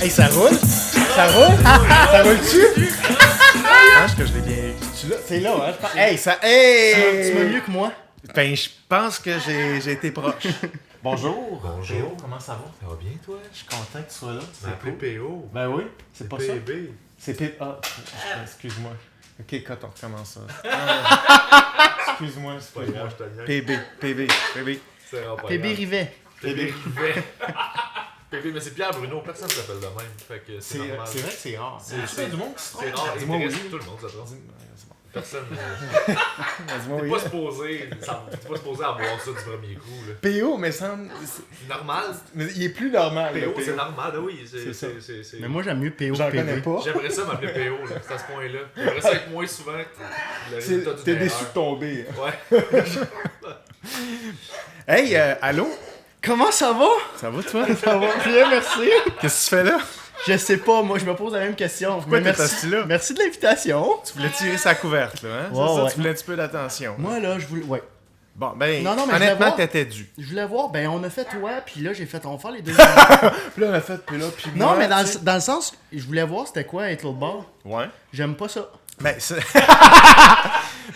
Hey, ça roule? Ça roule? Ça roule-tu? Je pense que je l'ai bien. C'est là, hein? Hey, ça. Hey! Tu m'as mieux que moi. Ben, je pense que j'ai été proche. Bonjour. Bonjour. Comment ça va? Ça va bien, toi? Je suis content que tu sois là. C'est PPO. Ben oui, c'est pas ça. PB. C'est P. Ah, excuse-moi. Ok, quand on recommence ça. Excuse-moi. Pas grave, je te le PB. C'est vraiment pas PB grave. Rivet. PB Rivet. PB, mais c'est Pierre Bruno, personne ne s'appelle de même. Fait que c'est C'est normal. vrai que c'est rare. C'est du monde qui se C'est rare, il Dis-moi intéresse oui. tout le monde, ça te rend. Personne. Dis-moi T'es oui. pas supposé avoir ça du premier coup, là. PO, mais semble. C'est normal. Mais il est plus normal. le PO, c'est normal, oui. C'est ça. c'est- Mais moi, j'aime mieux PO J'en que PV. connais pas. J'aimerais ça m'appeler PO, là, c'est à ce point-là. J'aimerais ça être moins souvent le résultat d'une T'es erreur. déçu de tomber. Ouais. Hey, allô? Comment ça va? Ça va, toi? Ça va bien, merci. Qu'est-ce que tu fais là? Je sais pas, moi, je me pose la même question. Pourquoi Mais t'es assis là? Merci de l'invitation. Tu voulais tirer sa couverte, là, hein? Ouais, C'est ça, ouais. tu voulais un petit peu d'attention. Moi, là, je voulais. Ouais. Bon, ben, Non, mais je voulais honnêtement, voir. t'étais dû. Je voulais voir, ben, on a fait toi, puis là, j'ai fait, on va faire les deux. Puis là, on a fait, puis là, puis Non, moi, mais dans tu sais. le sens, je voulais voir c'était quoi être l'autre bord. Ouais. J'aime pas ça. Ben, c'est...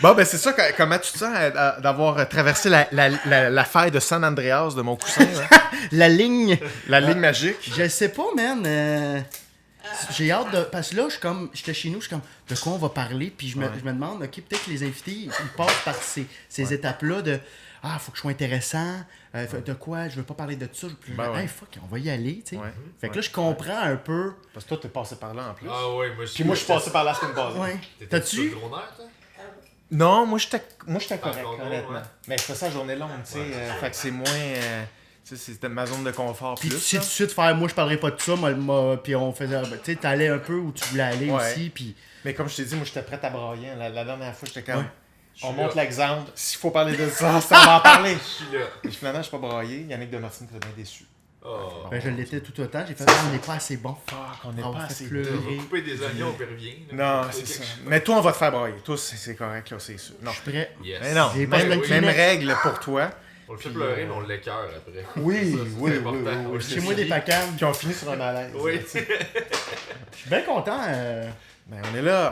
Bon, ben, c'est ça, comment tu te sens d'avoir traversé la faille de San Andreas de mon coussin, là? La ligne. La ligne magique. Je sais pas, man. J'ai hâte de. Parce que là, j'étais chez nous, je suis comme, de quoi on va parler? Puis je me demande, ok, peut-être que les invités, ils passent par ces étapes-là de. Ah, faut que je sois intéressant. De quoi? Je veux pas parler de ça. Puis Ben ouais. hey, fuck, on va y aller, tu sais. Ouais. Fait que là, je comprends un peu. Parce que toi, t'es passé par là en plus. Ah ouais, moi je Puis moi, je suis passé par là la semaine passée. Ouais. T'étais T'as-tu? sur le gros nerf, toi? Non, moi, j'étais correct, non, honnêtement. ouais. Mais c'est ça, journée longue, tu sais. Fait que c'est moins. Tu sais, c'était ma zone de confort Puis plus. tu sais là. tout de suite faire, moi, je parlerai pas de ça. Puis on faisait. Tu sais, t'allais un peu où tu voulais aller Ouais. aussi. Puis. Mais comme je t'ai dit, moi, j'étais prêt à brailler. La dernière fois, j'étais comme. Ouais. On suis monte là. l'exemple. S'il faut parler de ça, on va en parler. Je suis là. Et finalement, je suis pas braillé. Yannick de Martine était bien déçu. Oh. Ben, je l'étais tout autant. J'ai fait, on n'est pas assez bon. Fuck, on n'est On pas va assez. pleurer. On va couper des oignons, puis revient. Non, c'est ça. Mais toi, on va te faire brailler. Toi, c'est correct, là, c'est sûr. Non. Je suis prêt. Yes. Mais non, J'ai même, pas de même Kleenex. règle pour toi. On le fait pleurer, mais on l'écœure après. Oui, Ça, oui, c'est important. oui, oui, Chez moi, des pacanes. Puis on finit sur un malaise. Oui. Je suis bien content. Ben,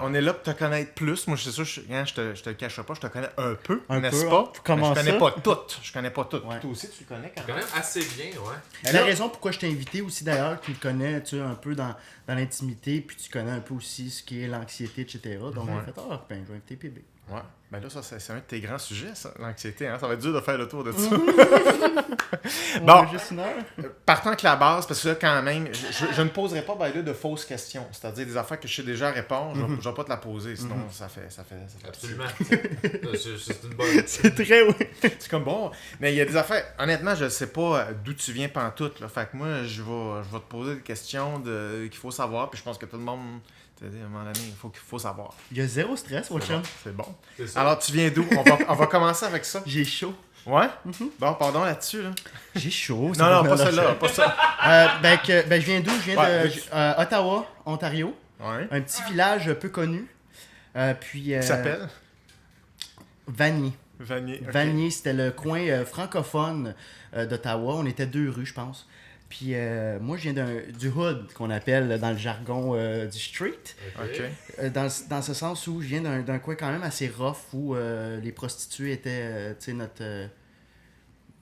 on est là pour te connaître plus. Moi, c'est sûr, je te le cacherai pas, je te connais un peu, Un n'est-ce peu, pas? hein? Comment Mais je connais ça? pas toutes. Je connais pas toutes. Ouais. Toi aussi, tu le connais quand Quand même. même assez bien, ouais. C'est la raison pourquoi je t'ai invité aussi d'ailleurs, tu me connais tu sais, un peu dans l'intimité, puis tu connais un peu aussi ce qui est l'anxiété, etc. Donc Ouais. j'ai fait, ah, ben je vais inviter PB. Ouais. Ben là, ça, c'est un de tes grands sujets, ça, l'anxiété. Hein? Ça va être dur de faire le tour de ça. On Bon. a juste une heure. Partant avec la base, parce que là, quand même, je ne poserai pas ben, là, de fausses questions. C'est-à-dire des affaires que je sais déjà répondre, je vais pas te la poser, sinon ça fait Absolument. C'est une bonne. C'est très oui. C'est comme bon. Mais il y a des affaires. Honnêtement, je sais pas d'où tu viens pantoute. Là. Fait que moi, je vais te poser des questions qu'il faut savoir. Puis je pense que tout le monde. À un moment donné, qu'il faut savoir. Il y a zéro stress, mon chum. C'est bon. C'est ça. Alors, tu viens d'où? On va commencer avec ça. J'ai chaud. Ouais? Bon, pardon là-dessus. Là. J'ai chaud. Non, pas celle-là. Pas ça. Je viens d'où? Je viens Ouais, de Ottawa, Ontario. Ouais. Un petit village peu connu. Puis. Qui s'appelle? Vanier. Vanier. ok. Vanier, c'était le coin francophone d'Ottawa. On était 2 rues, je pense. Puis moi, je viens du hood, qu'on appelle dans le jargon du street. Ok. Dans ce sens où je viens d'un coin quand même assez rough, où les prostituées étaient, tu sais, notre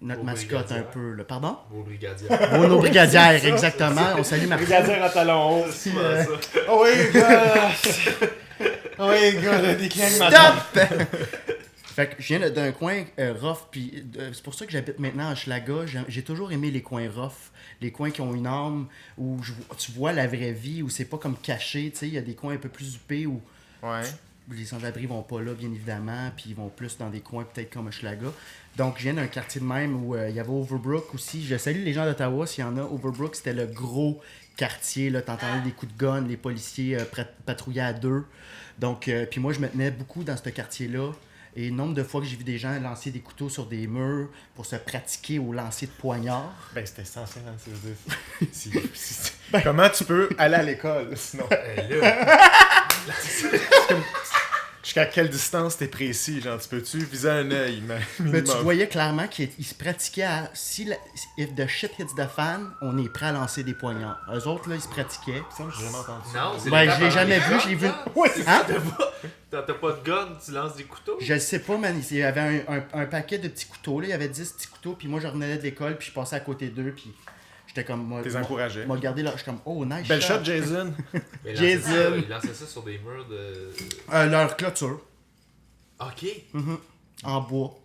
Vos mascotte un brigadières. peu. Là. Pardon? Vos brigadiers. Nos brigadières, exactement. On salue Martin. Brigadier en talons hauts. C'est pas ça. Oh oui, gars! Oh oui, gars, le déclin maintenant. Stop! Fait que je viens d'un coin rough, puis c'est pour ça que j'habite maintenant à Hochelaga. J'ai toujours aimé les coins rough, les coins qui ont une âme, où tu vois la vraie vie, où c'est pas comme caché, tu sais, il y a des coins un peu plus huppés où Ouais. les sans-abri vont pas là, bien évidemment, puis ils vont plus dans des coins peut-être comme Hochelaga. Donc je viens d'un quartier de même où il y avait Overbrook aussi. Je salue les gens d'Ottawa s'il y en a. Overbrook, c'était le gros quartier, là, t'entendais des coups de gun, les policiers patrouillaient à 2. Donc, puis moi, je me tenais beaucoup dans ce quartier-là. Et le nombre de fois que j'ai vu des gens lancer des couteaux sur des murs pour se pratiquer au lancer de poignard. Ben, c'était 156. Comment tu peux aller à l'école, sinon? Là, Je Jusqu'à quelle distance t'es précis? Genre, tu peux-tu viser un œil, Mais minimum? tu voyais clairement qu'il se pratiquait à... if the shit hits the fan, on est prêt à lancer des poignards. Eux autres, là, ils se pratiquaient. Ça, j'ai jamais entendu ça. Non, c'est Ben, les je l'ai tapes jamais avant vu, les je l'ai vu. guns, là. Ouais, C'est hein? ça, t'as pas de gun, tu lances des couteaux? Je le sais pas, man. Il y avait un paquet de petits couteaux, là. Il y avait 10 petits couteaux, puis moi, je revenais de l'école, puis je passais à côté d'eux, puis j'étais comme... Moi, T'es encouragé. Moi, regardé là, je suis comme, oh, nice Belle shot, Jason. Mais Jason. il lançait ça sur des murs de... Leur clôture, Ok. en bois.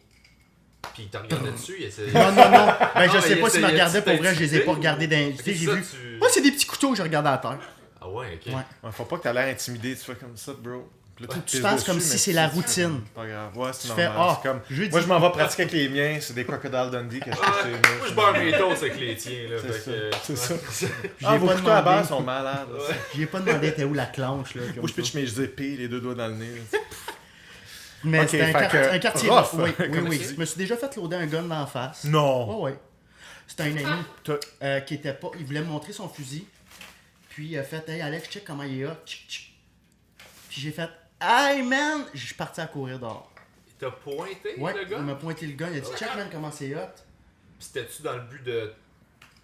Puis il t'a regardé dessus, il essayait... Non, non, non. Ben, Non, je sais mais pas s'ils me essayait-tu regardaient, pour vrai, je les ai pas d'intimider regardés d'un... ou- Tu sais, Ok, j'ai ça, vu... tu- Ouais, c'est des petits couteaux que je regardais à terre. Ah ouais, ok. Ouais. Ouais, faut pas que t'as l'air intimidé, tu fais comme ça, bro. Puis là, Tu pisses fasses comme dessus, si mais c'est la tu fais routine. comme, Pas grave. Ouais, c'est Tu fais, normal. ah, C'est comme... jeudi. Moi, je m'en vais pratiquer avec les miens. C'est des Crocodile Dundee que je Ah, fais. moi, je barre mes toasts avec les tiens, là. C'est fait ça, que- c'est ça. J'ai Ah, vos pas couteaux à demandé. base sont malades. Ouais. J'ai pas demandé t'es où la clanche, là. comme Moi, je ça. pitch mes épées, les deux doigts dans le nez. Mais Ok, c'était un, fait que un quartier rough, rough. Oui, oui, comme oui. tu dis. Je me suis déjà fait loader un gun dans la face. Non! Ouais, ouais. C'était un ami qui était pas. Il voulait me montrer son fusil. Puis il a fait, hey Alex, check comment il est hot. Tchic, tchic. Puis j'ai fait, hey man! Je suis parti à courir dehors. Il t'a pointé, Ouais, le il gars? m'a pointé le gun. Il a dit, check man, comment c'est hot. Pis c'était-tu dans le but de...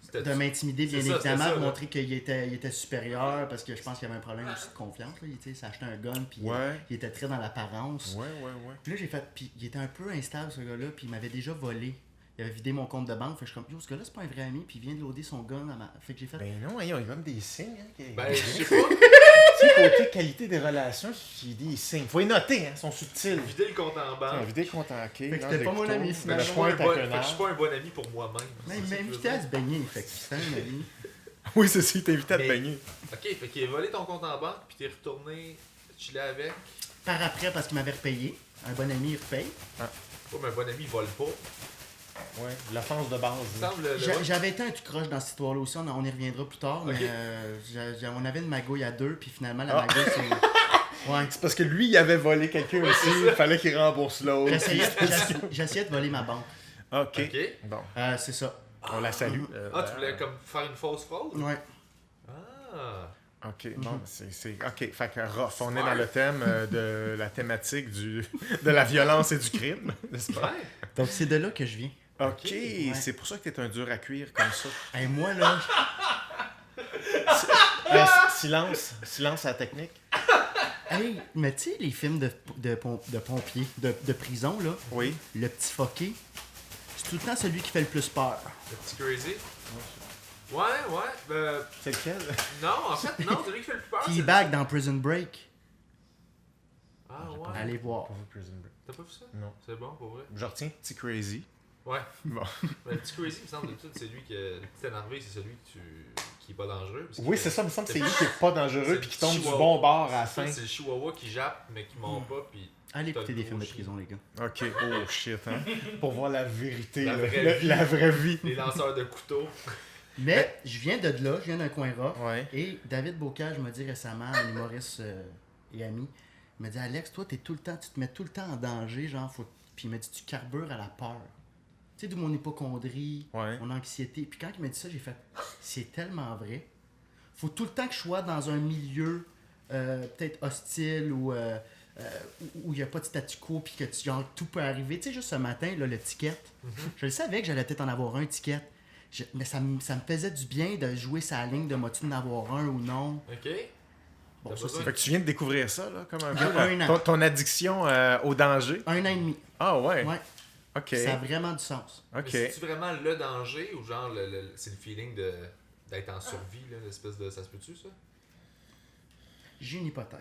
C'était-tu- De m'intimider, bien C'est ça, évidemment, c'est ça, de là. montrer qu'il était supérieur. Parce que je pense qu'il y avait un problème aussi de confiance. Là. Il s'est acheté un gun. Puis Ouais. il était très dans l'apparence. Ouais, ouais, ouais. Puis là, j'ai fait. Puis il était un peu instable, ce gars-là. Puis il m'avait déjà volé. Il avait vidé mon compte de banque. Fait que je suis comme, yo, ce gars-là, c'est pas un vrai ami. Puis il vient de loader son gun à ma. Fait que j'ai fait. Ben non, il y a même des signes. Hein, Ben, je sais pas. Tu sais, côté qualité des relations, il y a des signes. Faut les noter, hein, ils sont subtils. Vider le compte en banque. Vider compte en quai. Fait que c'était pas mon ami, Fait finalement. que je suis pas un pointe à bon- fait que quenard. je suis pas un bon ami pour moi-même. Mais C'est il ça m'a que je veux invité à dire. se baigner. Fait que c'était un ami. Oui, c'est ça, il t'a invité à te Mais- baigner. Ok, fait qu'il a volé ton compte en banque, puis t'es retourné chiller avec. Par après, parce qu'il m'avait repayé. Un bon ami, il repaye. Oh, mais un bon ami, il vole pas. Ouais, l'offense de base. Il me semble le... J'avais été un tout croche dans cette histoire-là aussi. On y reviendra plus tard. Mais Ok. on avait une magouille à deux. Puis finalement, la Ah. magouille, c'est. Ouais. C'est parce que lui, il avait volé quelqu'un aussi. Il fallait qu'il rembourse l'autre. J'essayais de voler ma banque. Ok. Ok. Bon, C'est ça. on la salue. Ah, tu voulais comme faire une fausse fraude? Ouais. Ah. Ok, bon, c'est. Ok, fait que rough. On est dans le thème de la thématique de la violence et du crime, n'est-ce pas? Ouais. Donc c'est de là que je viens. Ok, Ouais. c'est pour ça que t'es un dur à cuire comme ça. Et moi, là. Silence à la technique. Hey, mais tu sais, les films de pompiers, de prison, là, Oui. le petit fucké, c'est tout le temps celui qui fait le plus peur. Le petit crazy? Ouais. C'est lequel? Non, en fait, non, celui qui fait le plus peur, c'est... T-Bag dans Prison Break. Ah ouais. Allez voir. T'as pas vu ça? Non. C'est bon, pour vrai? Je retiens Petit Crazy. Ouais. Bon. Mais le petit crazy, il me semble, d'habitude, c'est lui qui... Le petit énervé, c'est celui qui est pas dangereux. parce Oui, que- c'est ça, il me semble que c'est lui qui est pas dangereux C'est puis qui le tombe du chihuahua. bon bord à la C'est ça, fin. c'est le chihuahua qui jappe, mais qui ment pas, puis... Allez T'as écouter le des gros films de chien. prison, les gars. Ok, oh shit, hein. Pour voir la vérité, La là. vraie vie. La vraie vie. Les lanceurs de couteaux. Mais je viens de là, je viens d'un coin rough. Ouais. Et David Bocage m'a dit récemment, un humoriste et ami, il m'a dit Alex, toi, tu te mets tout le temps en danger, genre, puis il m'a dit tu carbures à la peur. Tu sais, d'où mon hypocondrie, Ouais. mon anxiété. Puis quand il m'a dit ça, j'ai fait c'est tellement vrai. Faut tout le temps que je sois dans un milieu peut-être hostile ou où il n'y a pas de statu quo, puis que genre, tout peut arriver. Tu sais, juste ce matin, là, le ticket, je le savais que j'allais peut-être en avoir un ticket. Mais ça me faisait du bien de jouer sa ligne de motu d'en avoir un ou non. OK? Bon, T'as ça, besoin c'est Fait que tu viens de découvrir ça, là, comme un Il y a peu. un an. Ton addiction au danger. 1 an et demi. Ah ouais. Ouais, Ok. ça a vraiment du sens. Mais Ok. c'est-tu vraiment le danger ou genre c'est le feeling d'être en survie, là, l'espèce de... Ça se peut-tu, ça? J'ai une hypothèse.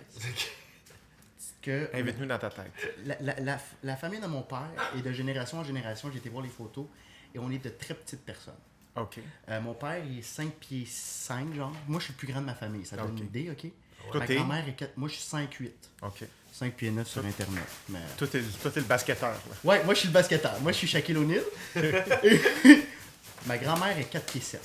Que Invite-nous dans ta tête. la famille de mon père est de génération en génération. J'ai été voir les photos et on est de très petites personnes. Ok. Mon père il est 5 pieds 5, genre. Moi, je suis le plus grand de ma famille. Ça donne Ok. une idée, OK? Toi, Ma t'es- grand-mère est 4... Moi, je suis 5'8". Ok. 5 pieds 9 sur Internet. Mais... Toi, t'es le basketteur, là. Ouais, moi, je suis le basketteur. Moi, je suis Shaquille O'Neal. Ma grand-mère est 4 pieds 7.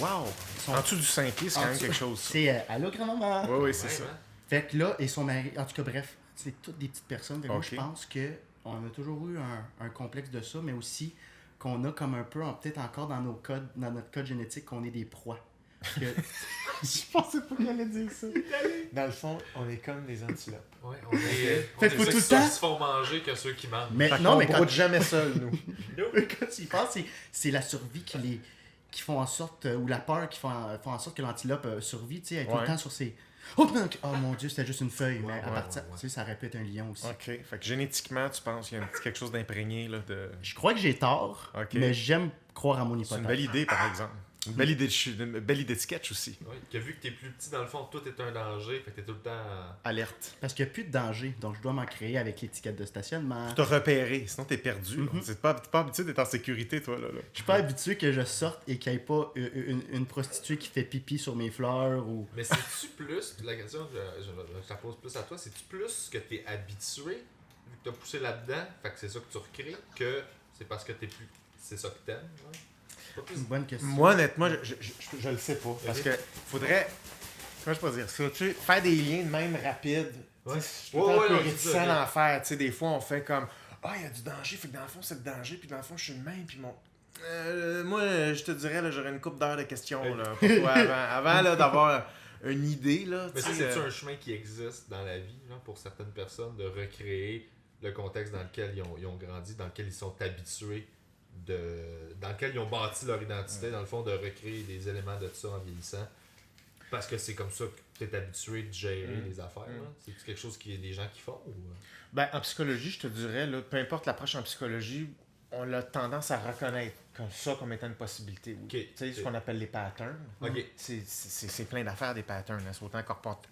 Wow. Son- En dessous du 5 pieds, c'est quand En même dessous- quelque chose. ça. C'est allô, grand-maman? Oui, oui, c'est Ouais, ça. hein? Fait que là, et son mari, en tout cas, bref, c'est toutes des petites personnes. Fait que moi, Ok. je pense qu'on a toujours eu un complexe de ça, mais aussi qu'on a comme un peu, peut-être encore dans notre code génétique, qu'on est des proies. Que- Je pensais pas qu'il allait dire ça. Dans le fond, on est comme des antilopes. Ouais, on est Faites-vous ceux tout le qui temps? se font manger que ceux qui mangent. Mais Fait non, qu'on mais broute jamais seul, nous. quand tu y penses, c'est la survie qui font en sorte, ou la peur qui font en sorte que l'antilope survit, tu sais, elle est tout le Ouais. temps sur ses... Oh, non, oh mon Dieu, c'était juste une feuille, mais à ouais, partir, ouais. tu sais, ça aurait pu être un lion aussi. OK. Fait que génétiquement, tu penses qu'il y a quelque chose d'imprégné, là, de... Je crois que j'ai tort, Ok. mais j'aime croire à mon C'est hypothèse. une belle idée, par exemple. Une belle idée de sketch aussi. Ouais, que vu que t'es plus petit, dans le fond, tout est un danger, fait que t'es tout le temps... Alerte. Parce qu'il n'y a plus de danger, donc je dois m'en créer avec l'étiquette de stationnement. T'as repéré, sinon t'es perdu. Mhm. T'es pas habitué d'être en sécurité, toi, là. Je suis pas habitué que je sorte et qu'il n'y ait pas une prostituée qui fait pipi sur mes fleurs ou... Mais c'est-tu plus, la question que je la pose plus à toi, c'est-tu plus que t'es habitué, vu que t'as poussé là-dedans, fait que c'est ça que tu recrées, que c'est parce que t'es plus... C'est ça que t'aimes, ouais? Pas plus... Une bonne question. Moi, honnêtement, je le sais pas. Parce que faudrait. Comment je peux dire ça? Tu sais, faire des liens de même rapides. Ouais. Tu sais, Je suis Ouais, tout le temps ouais, un peu non, c'est réticent ça, d'en faire. Tu sais, des fois, on fait comme ah, il y a du danger, fait que dans le fond, c'est le danger, puis dans le fond, je suis le même, puis mon. Moi, je te dirais, là, j'aurais une couple d'heures de questions là, pour toi avant là, d'avoir une idée. Là, Mais tu ça, sais, c'est-tu un chemin qui existe dans la vie, genre, pour certaines personnes, de recréer le contexte dans lequel ils ont grandi, dans lequel ils sont habitués, dans lequel ils ont bâti leur identité, dans le fond, de recréer des éléments de ça en vieillissant? Parce que c'est comme ça que tu es habitué de gérer les affaires. Là. C'est-tu quelque chose qui est des gens qui font? Ou... Ben, en psychologie, je te dirais, là, peu importe l'approche en psychologie, on a tendance à reconnaître comme étant une possibilité. Ok. Tu sais, ce qu'on appelle les patterns. Ok. C'est plein d'affaires, des patterns. Hein. C'est autant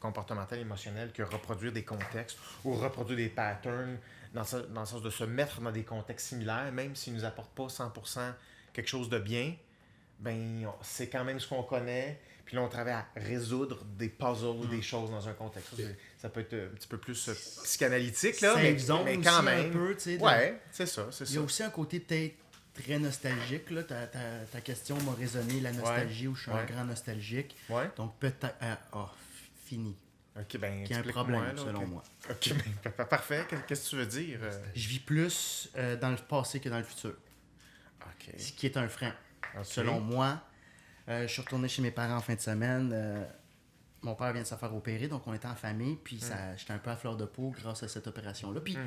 comportemental, émotionnel que reproduire des contextes ou reproduire des patterns dans le sens de se mettre dans des contextes similaires, même s'ils ne nous apportent pas 100% quelque chose de bien, ben, c'est quand même ce qu'on connaît. Puis là, on travaille à résoudre des puzzles ou des choses dans un contexte. Ça peut être un petit peu plus psychanalytique, là, mais quand même. Un peu, tu sais, Ouais, c'est ça. Il y a aussi un côté peut-être très nostalgique. Là. Ta question m'a résonné, la nostalgie, où je suis un grand nostalgique. Ouais. Donc peut-être... fini. Ok, ben, Il y a un explique-moi, problème, là, selon ok. moi. Ok, ben, parfait. Qu'est-ce que tu veux dire? Je vis plus dans le passé que dans le futur. Ok. Ce qui est un frein. Ok. Selon moi, je suis retourné chez mes parents en fin de semaine. Mon père vient de se faire opérer, donc on était en famille. Puis j'étais un peu à fleur de peau grâce à cette opération-là. Puis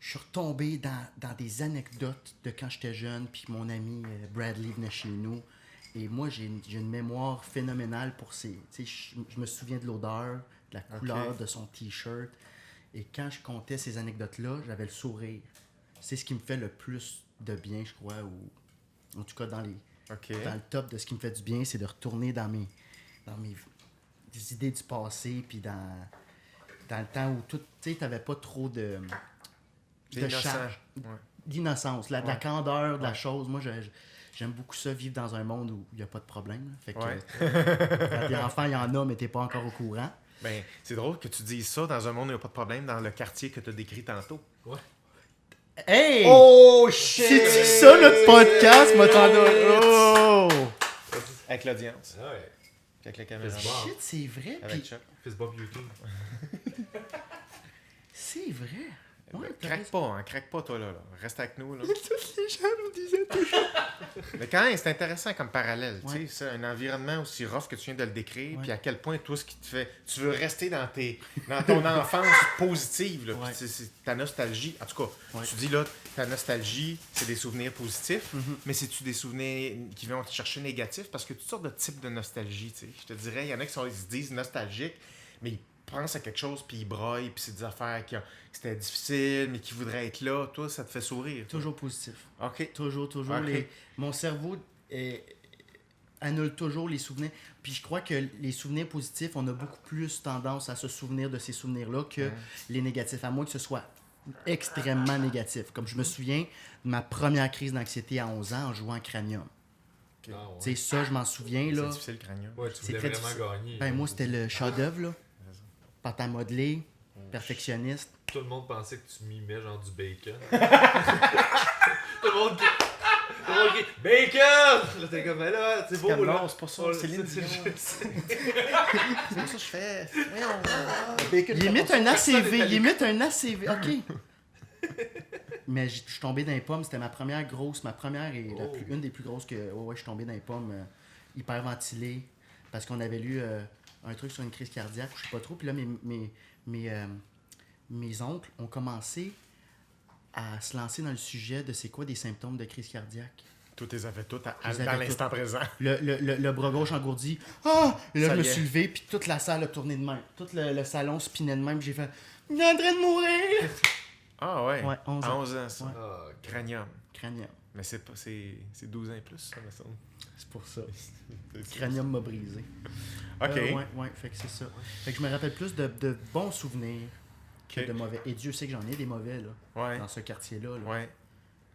je suis retombé dans des anecdotes de quand j'étais jeune. Puis mon ami Bradley venait chez nous. Et moi, j'ai une mémoire phénoménale pour ces... Tu sais, je me souviens de l'odeur, de la couleur de son T-shirt. Et quand je comptais ces anecdotes-là, j'avais le sourire. C'est ce qui me fait le plus de bien, je crois, ou en tout cas dans le top de ce qui me fait du bien, c'est de retourner dans mes des idées du passé, puis dans le temps où tout, tu sais, t'avais pas trop de charge, d'innocence, de la candeur de la chose. Moi, j'aime beaucoup ça, vivre dans un monde où il n'y a pas de problème. Là. Fait que quand t'es enfant, il y en a, mais t'es pas encore au courant. Ben, c'est drôle que tu dises ça dans un monde où il n'y a pas de problème, dans le quartier que tu as décrit tantôt. Ouais. Hey! Oh shit! C'est-tu ça notre podcast, Oh! Avec l'audience, Ouais. avec la caméra. C'est bon. Shit, c'est vrai. Avec Puis Chuck. Fils Bob YouTube. c'est vrai. Ouais, Craque pas toi là. Reste avec nous là. tous les gens nous disaient toujours. Mais quand même, c'est intéressant comme parallèle. Ouais. Tu sais, c'est un environnement aussi rough que tu viens de le décrire, Ouais. puis à quel point toi, ce qui te fait. Tu veux rester dans ton enfance positive, là. Ouais. Puis c'est ta nostalgie. En tout cas, Ouais. tu dis là, ta nostalgie, c'est des souvenirs positifs, mais c'est-tu des souvenirs qui vont te chercher négatifs? Parce que toutes sortes de types de nostalgie, tu sais. Je te dirais, il y en a qui se disent nostalgiques, mais ils pensent à quelque chose, puis ils broient, puis c'est des affaires que c'était difficile, mais qui voudraient être là. Toi, ça te fait sourire. toi. Toujours positif. OK. Toujours. Ok. Mon cerveau annule toujours les souvenirs. Puis je crois que les souvenirs positifs, on a beaucoup plus tendance à se souvenir de ces souvenirs-là que les négatifs, à moins que ce soit extrêmement négatif. Comme je me souviens de ma première crise d'anxiété à 11 ans en jouant à Cranium. Ah, ouais. Tu sais, ça, je m'en souviens, C'est là. difficile, le cranium. Ouais, tu C'est voulais très vraiment difficile. gagner. Ben, moi, c'était le chef-d'œuvre, là. Pâte à modeler, perfectionniste. Tout le monde pensait que tu mimais genre du bacon. Tout le monde qui... Bacon! Là, t'es comme, ben là, c'est beau, Comme là. non, c'est pas ça, Oh, Céline c'est- Dion. c'est- C'est pas ça que je fais. Voyons. Il imite un ACV, est il imite un ACV, ok. Mais je suis tombé dans les pommes, c'était ma première et Oh. une des plus grosses que... Ouais, je suis tombé dans les pommes, hyper ventilé. parce qu'on avait lu un truc sur une crise cardiaque, je sais pas trop. Puis là, mes oncles ont commencé à se lancer dans le sujet de c'est quoi des symptômes de crise cardiaque. Tous les avais toutes Les dans avais l'instant présent. Le bras gauche engourdi. Ah! Et là, Ça je me y est. suis levé, puis toute la salle a tourné de même. Tout le salon spinait de même, puis j'ai fait « Il est en train de mourir! Ah ouais. Ouais, 11 ans. À 11 ans, ça. Ouais. Ah, ok. Cranium. » Cranium. Mais c'est 12 ans et plus, ça, me semble. C'est pour ça. Cranium m'a brisé. OK. Ouais, fait que c'est ça. Fait que je me rappelle plus de bons souvenirs que OK. de mauvais. Et Dieu sait que j'en ai des mauvais, là, Ouais. dans ce quartier-là. Là. Ouais.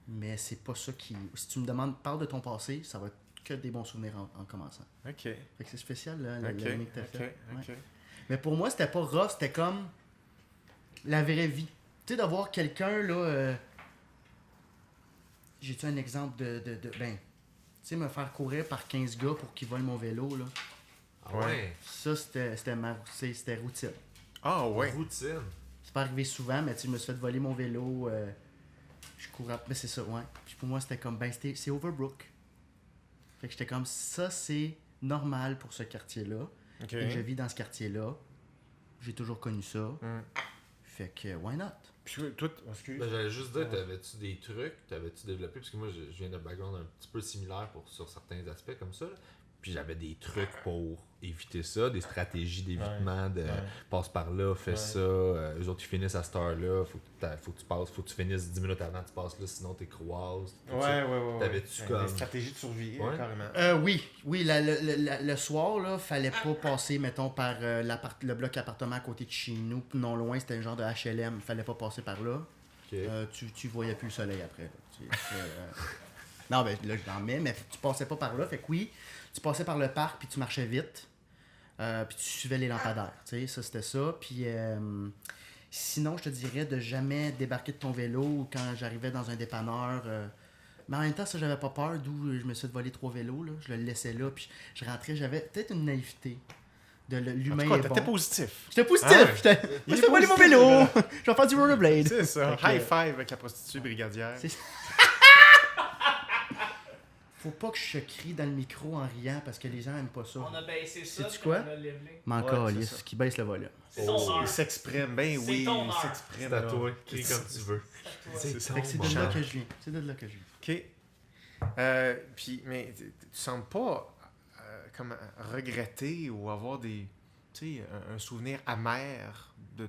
Mais c'est pas ça qui... Si tu me demandes, parle de ton passé, ça va être que des bons souvenirs en commençant. OK. Fait que c'est spécial, là, OK. l'année que t'as OK. fait. Ouais. OK. Mais pour moi, c'était pas rough, c'était comme la vraie vie. Tu sais, d'avoir quelqu'un, là... J'ai-tu un exemple ben, tu sais, me faire courir par 15 gars pour qu'ils volent mon vélo, là. Ah ouais. Ça, c'était routine. Ah ouais. Routine. C'est pas arrivé souvent, mais tu sais, je me suis fait voler mon vélo. Je courais... Ben, c'est ça, ouais. Puis pour moi, c'était comme... Ben, c'est Overbrook. Fait que j'étais comme... Ça, c'est normal pour ce quartier-là. OK. Et je vis dans ce quartier-là. J'ai toujours connu ça. Mm. Fait que, why not? Puis toi, excuse. Ben, j'allais juste dire, t'avais-tu des trucs, t'avais-tu développé, parce que moi je viens d'un background un petit peu similaire sur certains aspects comme ça, là. Puis j'avais des trucs pour éviter ça, des stratégies d'évitement de passe par là, fais ça, eux autres ils finissent à cette heure-là, faut que tu finisses 10 minutes avant, tu passes là, sinon t'es croise. tout ça. Ouais. T'avais-tu Des comme. stratégies de survie, Ouais. carrément. Oui, le soir, là, fallait pas passer, mettons, par le bloc appartement à côté de chez nous. Non loin, c'était un genre de HLM. Fallait pas passer par là. Ok. Tu voyais plus le soleil après. Là. Non, ben là, je l'en mets, mais tu passais pas par là. Fait que oui, tu passais par le parc, puis tu marchais vite. Puis tu suivais les lampadaires. Tu sais, ça, c'était ça. Puis sinon, je te dirais de jamais débarquer de ton vélo ou quand j'arrivais dans un dépanneur. Mais en même temps, ça, j'avais pas peur, d'où je me suis fait voler 3 vélos. Là. Je le laissais là, puis je rentrais. J'avais peut-être une naïveté. L'humain En tout cas, est t'étais bon. positif. J'étais positif! Ah ouais. J'étais... Il Moi, est je fais voler mon positif, vélo! là. Je vais faire du rollerblade! C'est ça. Fait que, High five avec la prostituée brigadière. C'est ça. Faut pas que je crie dans le micro en riant parce que les gens aiment pas ça. On a baissé ça, Sais-tu puis quoi? on a levelé. M'en Ouais, calisse, c'est ça. qui baisse le volume. C'est ton Oh, heure. Il s'exprime, ben C'est oui, ton il heure. s'exprime. C'est à là. toi, crie comme tu veux. C'est Fait que c'est de Méchant. là que je viens. C'est de là que je viens. OK. Puis, mais tu sembles pas comme regretter ou avoir des, tu sais, un souvenir amer de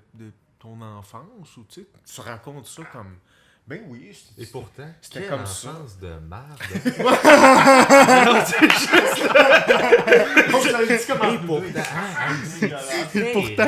ton enfance ou tu sais, tu racontes ça comme, ben oui, Et pourtant, C'était quelle comme ça. enfance de merde. Et Pourtant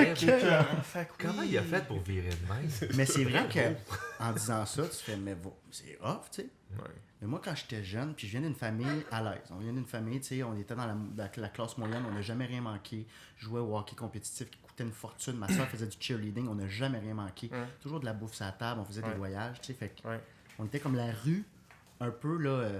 Comment il a fait pour virer de même? Mais c'est vrai que en disant ça, tu fais, mais c'est off, tu sais. Ouais. Mais moi, quand j'étais jeune, puis je viens d'une famille à l'aise. On vient d'une famille, tu sais, on était dans la classe moyenne, on n'a jamais rien manqué. Je jouais au hockey compétitif qui coûtait une fortune. Ma soeur faisait du cheerleading, on n'a jamais rien manqué. Ouais. Toujours de la bouffe sur la table, on faisait des Ouais. voyages, tu sais. Fait que Ouais. on était comme la rue, un peu, là,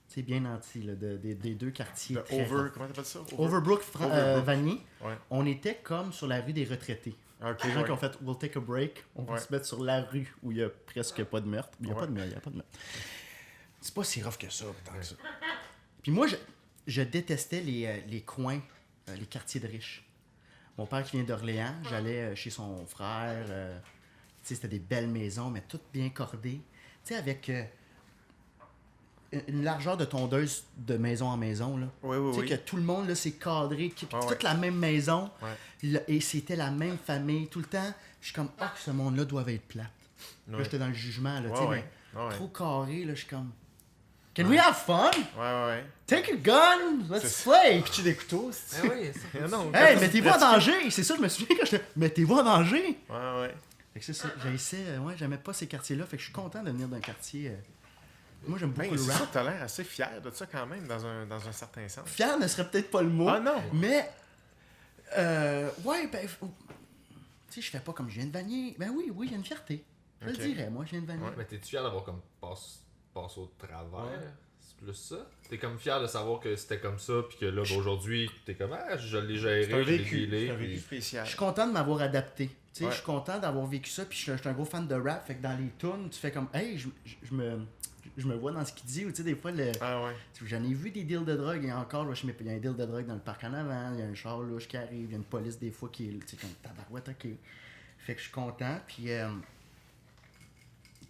tu sais, bien nanti, là, des deux quartiers. très forts. Comment t'appelles ça? Overbrook, Overbrook. Vanier. Ouais. On était comme sur la rue des retraités. OK, Les gens ouais. qui ont fait We'll take a break, on va Ouais. se mettre sur la rue où il n'y a presque pas de meurtre. Il n'y a Ouais. pas de meurtre, il n'y a pas de meurtre. C'est pas si rough que ça, tant que ça. Puis moi, je détestais les coins, les quartiers de riches. Mon père qui vient d'Orléans, j'allais chez son frère. Tu sais, c'était des belles maisons, mais toutes bien cordées. Tu sais, avec une largeur de tondeuse de maison en maison, là. Oui, oui, Tu sais oui. que tout le monde, là, c'est cadré, puis Ouais, toute ouais. la même maison, Ouais. et c'était la même famille tout le temps. Je suis comme, ah, ce monde-là doit être plate. Là, Ouais. j'étais dans le jugement, là, tu Ouais, sais, ouais. mais Ouais, ouais. trop carré, là, je suis comme, can we have fun? Ouais. Take a gun, let's C'est- play! Pitcher des couteaux, Ah c'est oui, ça. Ah non. Hey, quand mettez-vous en tu danger! C'est ça, je me souviens quand j'étais, mettez-vous en danger! Ouais. Fait que c'est ça, j'aimais pas ces quartiers-là, fait que je suis content de venir d'un quartier. Moi, j'aime beaucoup Ben, le c'est rap. ça, t'as l'air assez fier de ça quand même, dans un certain sens. Fier ne serait peut-être pas le mot. Ah non! Mais, ouais, ben, tu sais, je fais pas comme je viens de Vanier. Ben oui, il y a une fierté. Je Ok. le dirais, moi, je viens de Vanier. Mais t'es-tu fier d'avoir comme passé au travers? Ouais. C'est plus ça? T'es comme fier de savoir que c'était comme ça, puis que là, ben, aujourd'hui, t'es comme, ah, je l'ai géré, C'est un je l'ai vécu. dealé, C'est un puis- vécu spécial. Je suis content de m'avoir adapté. Tu sais, Ouais. je suis content d'avoir vécu ça. Puis je suis un gros fan de rap. Fait que dans les tunes, tu fais comme, hey, je me vois dans ce qu'il dit, ou tu sais, des fois, Ah ouais. j'en ai vu des deals de drogue, et encore, là, il y a un deal de drogue dans le parc en avant, il y a un char louche qui arrive, il y a une police des fois qui est, tu sais, comme tabarouette, ok. Fait que je suis content, puis, tu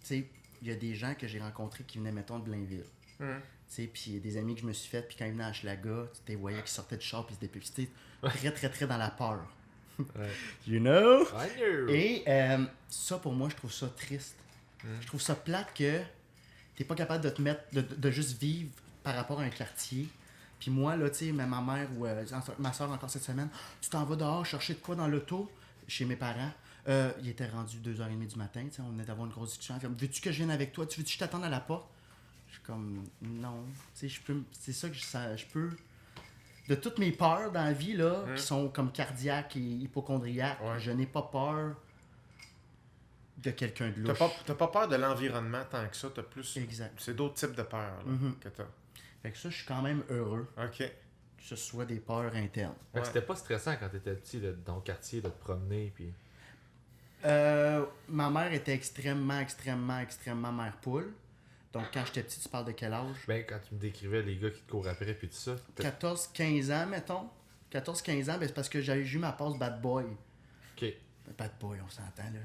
sais, il y a des gens que j'ai rencontrés qui venaient, mettons, de Blainville. Hum. Tu sais, puis des amis que je me suis fait, puis quand ils venaient à Hochelaga, tu les voyais qui sortaient du char, puis ils se dépistaient, très, très, très dans la peur. Ouais. You know? I know. Et ça, pour moi, je trouve ça triste. Je trouve ça plate que t'es pas capable de te mettre, de juste vivre par rapport à un quartier. Puis moi, là, tu sais, ma mère ou ma soeur encore cette semaine, tu t'en vas dehors chercher de quoi dans l'auto chez mes parents. Il était rendu 2h30 du matin, tu sais, on venait d'avoir une grosse discussion. Comme, veux-tu que je vienne avec toi? Veux-tu que je t'attende à la porte? Je suis comme, non. Tu sais, c'est ça que je peux... De toutes mes peurs dans la vie, là, qui sont comme cardiaques et hypochondriaques, je n'ai pas peur de quelqu'un de louche. T'as pas peur de l'environnement tant que ça, t'as plus... Exact. C'est d'autres types de peurs là, que t'as. Fait que ça, je suis quand même heureux Ok. que ce soit des peurs internes. Fait que c'était pas stressant quand t'étais petit là, dans ton quartier de te promener puis. Ma mère était extrêmement mère poule. Donc quand j'étais petit, tu parles de quel âge? Ben quand tu me décrivais les gars qui te courent après puis tout ça. 14-15 ans, mettons. 14-15 ans, ben, c'est parce que j'avais eu ma passe bad boy. Ok. Bad boy, on s'entend là.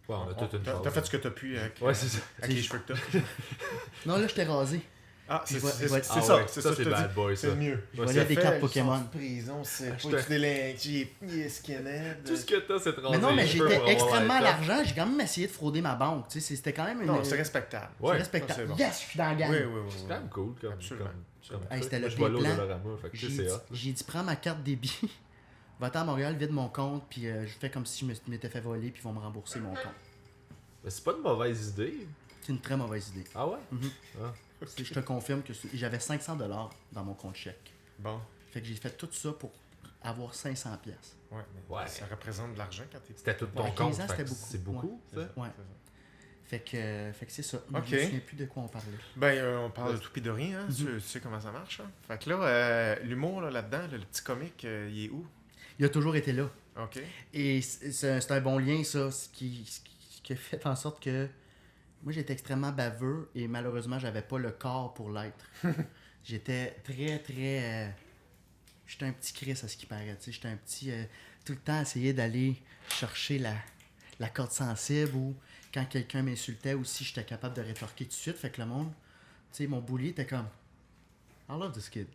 Ouais, on a toute une T'as chose. fait ce que t'as pu avec, Ouais, c'est ça. avec les cheveux que t'as. Non, là, j'étais rasé. Ah, c'est Je vais- ça, je vais- c'est Ah ça, ouais, c'est ça, ça, c'est je te bad dis. boy, ça. C'est mieux. Je Ouais, volais ça des fait, cartes Ils Pokémon. sont en prison, c'est je pas te- tu délinques, il est skinhead. Tout ce que t'as, c'est de raser Mais non, mais les cheveux j'étais pour avoir extrêmement à l'air l'argent. J'ai quand même essayé de frauder ma banque. Tu sais, c'était quand même une... Non, c'est respectable. top. Ouais. respectable. ça, c'est bon. Yes, je suis dans la gang. Oui, oui, oui. C'est quand même cool comme. Absolument. Comme Hey, truc. c'était Moi, le je vais à pire plan. Dolorama, fait que tu sais, c'est hot. J'ai dit, prends ma carte débit, va-t'en à Montréal, vide mon compte, puis je fais comme si je m'étais fait voler, puis ils vont me rembourser mon compte. Mais c'est pas une mauvaise idée. C'est une très mauvaise idée. Ah ouais? Ah. Je te confirme que j'avais 500$ dans mon compte chèque. Bon, Fait que j'ai fait tout ça pour avoir 500$. ouais, mais Ouais. ça représente de l'argent quand t'es... C'était tout ton Ouais, compte. 15 ans, fait c'était que beaucoup. C'est beaucoup, C'est ça? ça, Ouais. c'est ça. Fait que c'est ça. Ok. Je me souviens plus de quoi on parlait. Ben, on parle de tout pis de rien, hein? Tu sais comment ça marche, hein? Fait que là, l'humour là-dedans, le petit comique, il est où? Il a toujours été là. OK. Et c'est un bon lien, ça, ce qui a fait en sorte que moi, j'étais extrêmement baveux et malheureusement, j'avais pas le corps pour l'être. J'étais très, très... j'étais un petit Chris, à ce qui paraît. Tu sais, j'étais un petit... tout le temps, essayer d'aller chercher la corde sensible ou quand quelqu'un m'insultait aussi, j'étais capable de rétorquer tout de suite. Fait que le monde, tu sais, mon bully était comme... I love this kid.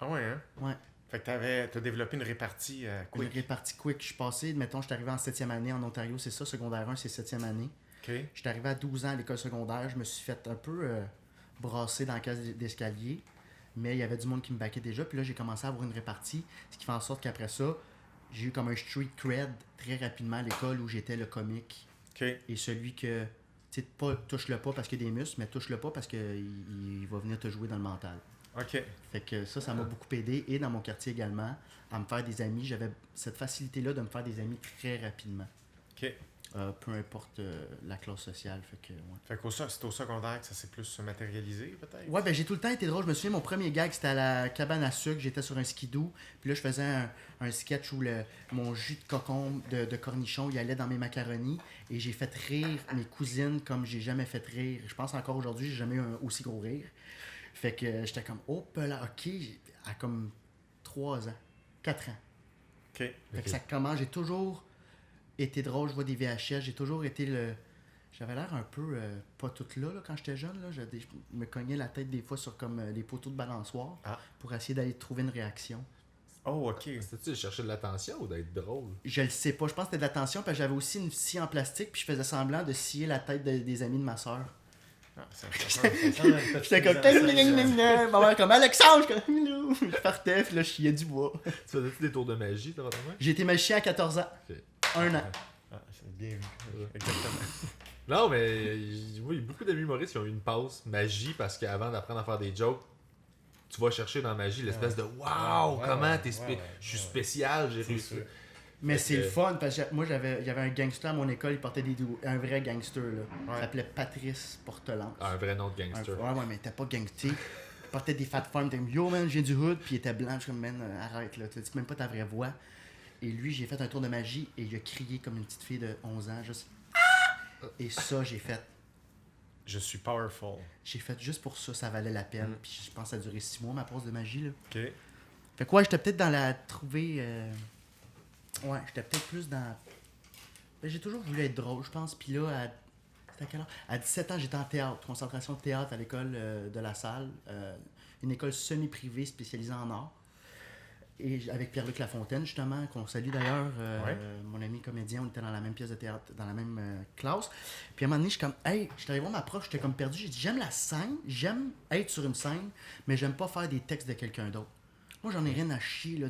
Ah ouais, hein? Ouais. Fait que t'as développé une répartie Une quick. répartie quick. Je suis passé, mettons, je suis arrivé en 7e année en Ontario, c'est ça, secondaire 1, c'est 7e année. OK. J'étais arrivé à 12 ans à l'école secondaire, je me suis fait un peu brasser dans la case d'escalier, mais il y avait du monde qui me baquait déjà, puis là j'ai commencé à avoir une répartie, ce qui fait en sorte qu'après ça, j'ai eu comme un street cred très rapidement à l'école où j'étais le comique OK. et celui que, tu sais, pas touche-le pas parce qu'il y a des muscles, mais touche-le pas parce qu'il va venir te jouer dans le mental. OK. Fait que ça m'a beaucoup aidé et dans mon quartier également, à me faire des amis. J'avais cette facilité-là de me faire des amis très rapidement. OK. Peu importe la classe sociale. Fait que, ouais. Fait qu'au c'est au secondaire que ça s'est plus matérialisé, peut-être? Ouais, ben j'ai tout le temps été drôle. Je me souviens, mon premier gag, c'était à la cabane à sucre. J'étais sur un skidoo. Puis là, je faisais un sketch où mon jus de cocon de cornichon, il allait dans mes macaronis. Et j'ai fait rire mes cousines comme j'ai jamais fait rire. Je pense encore aujourd'hui, j'ai jamais eu un aussi gros rire. Fait que j'étais comme, oh, là, ok, à comme 3 ans, 4 ans. OK. Fait que ça commence, j'ai toujours été drôle, je vois des VHS, j'ai toujours été le... J'avais l'air un peu pas tout là quand j'étais jeune. Là. Je me cognais la tête des fois sur comme les poteaux de balançoire pour essayer d'aller trouver une réaction. Oh, OK. C'était-tu de chercher de l'attention ou d'être drôle? Je le sais pas, je pense que c'était de l'attention parce que j'avais aussi une scie en plastique puis je faisais semblant de scier la tête des amis de ma soeur. Ah, c'est intéressant. J'étais comme... Ma mère comme Alexandre, je partais puis là je chiais du bois. Tu faisais-tu des tours de magie, toi, vraiment? J'ai été magicien à 14 ans. Ok. 1 an. Ah, c'est bien vu. Exactement. Non, mais oui, beaucoup d'amis humoristes qui ont eu une pause magie parce qu'avant d'apprendre à faire des jokes, tu vas chercher dans la magie l'espèce de waouh, comment t'es je suis spécial, j'ai réussi. sûr. Mais Fait c'est que- le fun parce que moi il y avait un gangster à mon école, il portait un vrai gangster là. Ouais. Il s'appelait Patrice Portelance. Ah, un vrai nom de gangster. Ouais, mais il était pas gangster. Il portait des fat farms, t'es comme yo man, je viens du hood, puis il était blanc, je suis comme man, arrête là, tu dis même pas ta vraie voix. Et lui, j'ai fait un tour de magie et il a crié comme une petite fille de 11 ans, juste ah! Et ça, j'ai fait Je suis powerful. J'ai fait juste pour ça, ça valait la peine. Puis je pense que ça a duré 6 mois, ma pause de magie. Là. OK. Fait que ouais, j'étais peut-être dans la trouver. Ouais, j'étais peut-être plus dans. Ben, j'ai toujours voulu être drôle, je pense. Puis là, c'était à quelle heure? À 17 ans, j'étais en théâtre, concentration de théâtre à l'école de la Salle. Une école semi-privée spécialisée en art. Et avec Pierre-Luc Lafontaine, justement, qu'on salue d'ailleurs, Ouais. mon ami comédien, on était dans la même pièce de théâtre, dans la même classe. Puis à un moment donné, je suis comme, hey, je suis allé voir ma prof, j'étais comme perdu. J'ai dit, j'aime la scène, j'aime être sur une scène, mais j'aime pas faire des textes de quelqu'un d'autre. Moi, j'en ai rien à chier, là,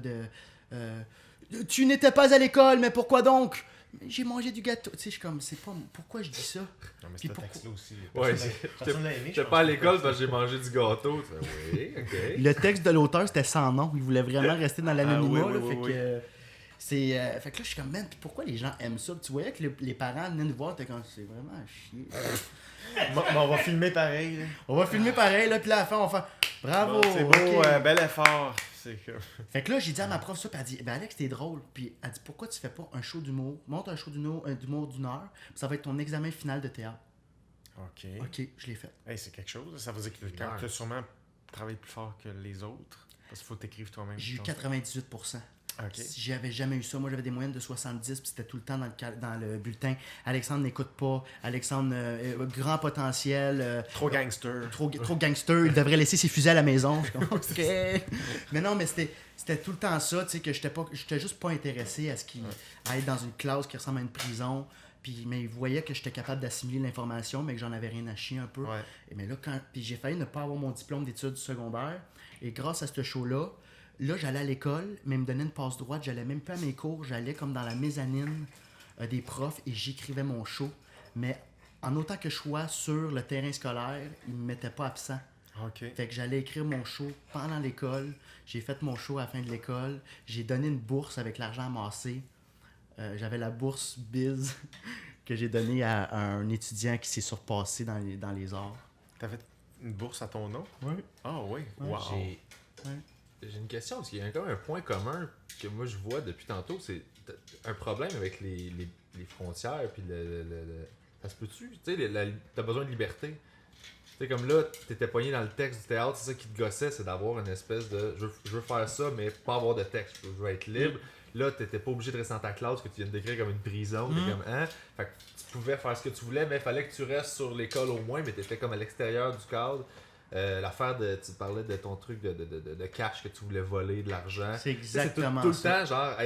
tu n'étais pas à l'école, mais pourquoi donc? J'ai mangé du gâteau. Tu sais, je suis comme, c'est pas. Pourquoi je dis ça? Non, mais Puis ce pourquoi- texte-là aussi. Ouais, Personne l'a aimé. je J'étais pense. pas à l'école parce que j'ai mangé du gâteau. Tu fais, oui, ok. Le texte de l'auteur, c'était sans nom. Il voulait vraiment rester dans l'anonymat. Ah oui, là, oui, fait oui, que. Fait que là, je suis comme, man, puis pourquoi les gens aiment ça? Puis tu voyais que les parents venaient nous voir, t'es comme, c'est vraiment à chier. Mais on va filmer pareil. Là. On va filmer pareil, là, puis là, à la fin, on va faire, bravo! Bon, c'est beau, ok. bel effort. C'est que... Fait que là, j'ai dit à ma prof ça, puis elle dit, ben Alex, t'es drôle. Puis elle dit, pourquoi tu fais pas un show d'humour? Monte un show d'humour d'une heure, puis ça va être ton examen final de théâtre. OK. Ok, je l'ai fait. Hey, c'est quelque chose. Ça veut dire que quand Ouais. tu as sûrement travaillé plus fort que les autres. Parce qu'il faut t'écrire toi-même. J'ai eu ton- 98%. OK. J'avais jamais eu ça. Moi, j'avais des moyennes de 70, puis c'était tout le temps dans le bulletin. Alexandre n'écoute pas. Alexandre, grand potentiel. Trop gangster. Trop gangster. Il devrait laisser ses fusils à la maison. Je suis comme, OK. Mais non, mais c'était tout le temps ça, tu sais, que j'étais juste pas intéressé à être dans une classe qui ressemble à une prison. Mais il voyait que j'étais capable d'assimiler l'information, mais que j'en avais rien à chier un peu. Ouais. Mais là, puis j'ai failli ne pas avoir mon diplôme d'études secondaires. Et grâce à ce show-là, j'allais à l'école, mais il me donnait une passe droite. J'allais même pas à mes cours. J'allais comme dans la mezzanine des profs et j'écrivais mon show. Mais en autant que je sois sur le terrain scolaire, ils me mettaient pas absent. OK. Fait que j'allais écrire mon show pendant l'école. J'ai fait mon show à la fin de l'école. J'ai donné une bourse avec l'argent amassé. J'avais la bourse Biz que j'ai donnée à un étudiant qui s'est surpassé dans les arts. T'avais une bourse à ton nom? Oui. Ah oui. Ouais, Wow. J'ai une question, parce qu'il y a quand même un point commun que moi je vois depuis tantôt, c'est un problème avec les frontières, puis ça se peut-tu? Tu sais, t'as besoin de liberté. Tu sais, comme là, t'étais pogné dans le texte du théâtre, c'est ça qui te gossait, c'est d'avoir une espèce de je veux faire ça, mais pas avoir de texte, je veux être libre. Là, t'étais pas obligé de rester dans ta classe que tu viens de décrire comme une prison. T'es comme, hein? Fait que tu pouvais faire ce que tu voulais, mais il fallait que tu restes sur l'école au moins, mais t'étais comme à l'extérieur du cadre. L'affaire de. Tu parlais de ton truc de cash que tu voulais voler, de l'argent. C'est exactement tout le ça. temps, genre,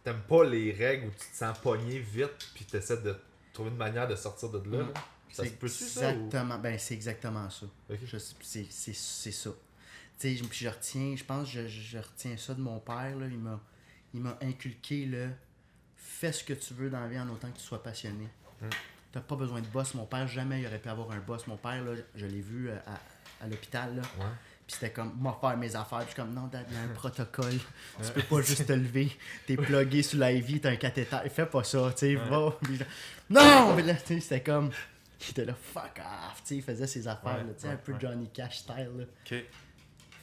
t'aimes pas les règles où tu te sens pogné vite, puis t'essaies de trouver une manière de sortir de là. là. Ça se peut-tu, ça? Exactement. Ben, c'est exactement ça. Ok. C'est ça. Tu sais, puis je pense que je retiens ça de mon père. Là. Il m'a inculqué le fais ce que tu veux dans la vie en autant que tu sois passionné. T'as pas besoin de boss. Mon père, jamais il aurait pu avoir un boss. Mon père, là, je l'ai vu à l'hôpital. Là. Ouais. Puis c'était comme, moi faire mes affaires. Puis je suis comme, non, dad, il y a un protocole. Tu peux pas juste te lever. T'es plugué sous la IV, t'as un cathéter. Fais pas ça, tu sais. Va. Puis non! Mais là, tu sais, c'était comme, il était là, fuck off. Tu sais, il faisait ses affaires, là, tu sais, un peu Johnny Cash style. Là. OK.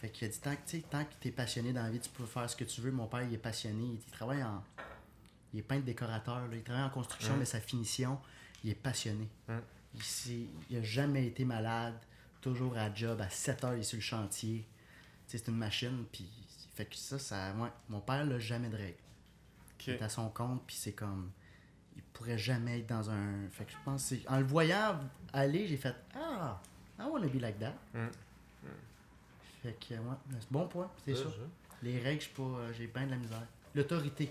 Fait qu'il a dit, tant que t'es passionné dans la vie, tu peux faire ce que tu veux. Mon père, il est passionné. Il travaille il est peintre décorateur. Là. Il travaille en construction, mais sa finition, il est passionné. Il a jamais été malade. Toujours à job. À 7 heures, il est sur le chantier. Tu sais, c'est une machine. Puis, fait que ça, ouais. Mon père, là, jamais de règle. OK. Il est à son compte, puis c'est comme... Il pourrait jamais être dans un... Fait que je pense que en le voyant aller, j'ai fait, ah, I wanna be like that. Fait que, ouais, c'est bon point, c'est ça. Les règles, j'ai bien de la misère. L'autorité.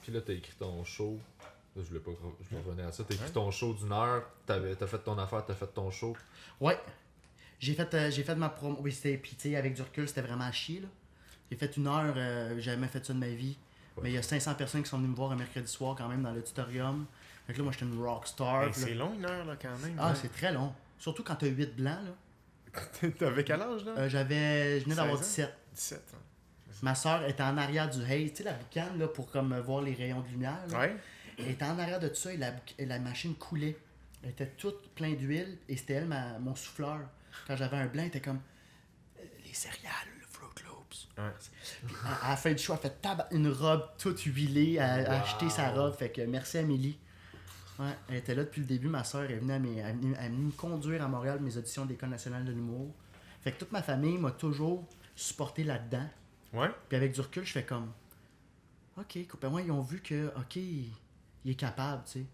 Puis là, t'as écrit ton show. Là, je voulais revenir à ça. T'as écrit ton show d'une heure, t'as fait ton affaire, t'as fait ton show. Ouais. J'ai fait ma promo. Oui, c'était. Puis, tu sais, avec du recul, c'était vraiment à chier, là. J'ai fait 1 heure, j'ai jamais fait ça de ma vie. Ouais. Mais il y a 500 personnes qui sont venues me voir un mercredi soir, quand même, dans l'auditorium. Fait que là, moi, j'étais une rockstar. Hey, puis là- c'est long, 1 heure, là, quand même. Ah, hein. c'est très long. Surtout quand t'as 8 blancs, là. T'avais quel âge, là? Je venais d'avoir 16 ans? 17. 17 ans. Ma soeur était en arrière du haze, tu sais, la boucane, là, pour comme voir les rayons de lumière. Là. Ouais? Elle était en arrière de ça et la machine coulait. Elle était toute pleine d'huile et c'était elle, mon souffleur. Quand j'avais un blanc, elle était comme les céréales, le Fruit Loops. Ouais. À la fin du show, elle fait une robe toute huilée, elle a acheté sa robe. Fait que merci Amélie. Ouais, elle était là depuis le début. Ma soeur est venue elle est venue me conduire à Montréal mes auditions de l'École nationale de l'humour. Fait que toute ma famille m'a toujours supporté là-dedans. Ouais. Puis avec du recul, je fais comme... OK, ben moi, ils ont vu que, OK, il est capable, tu sais.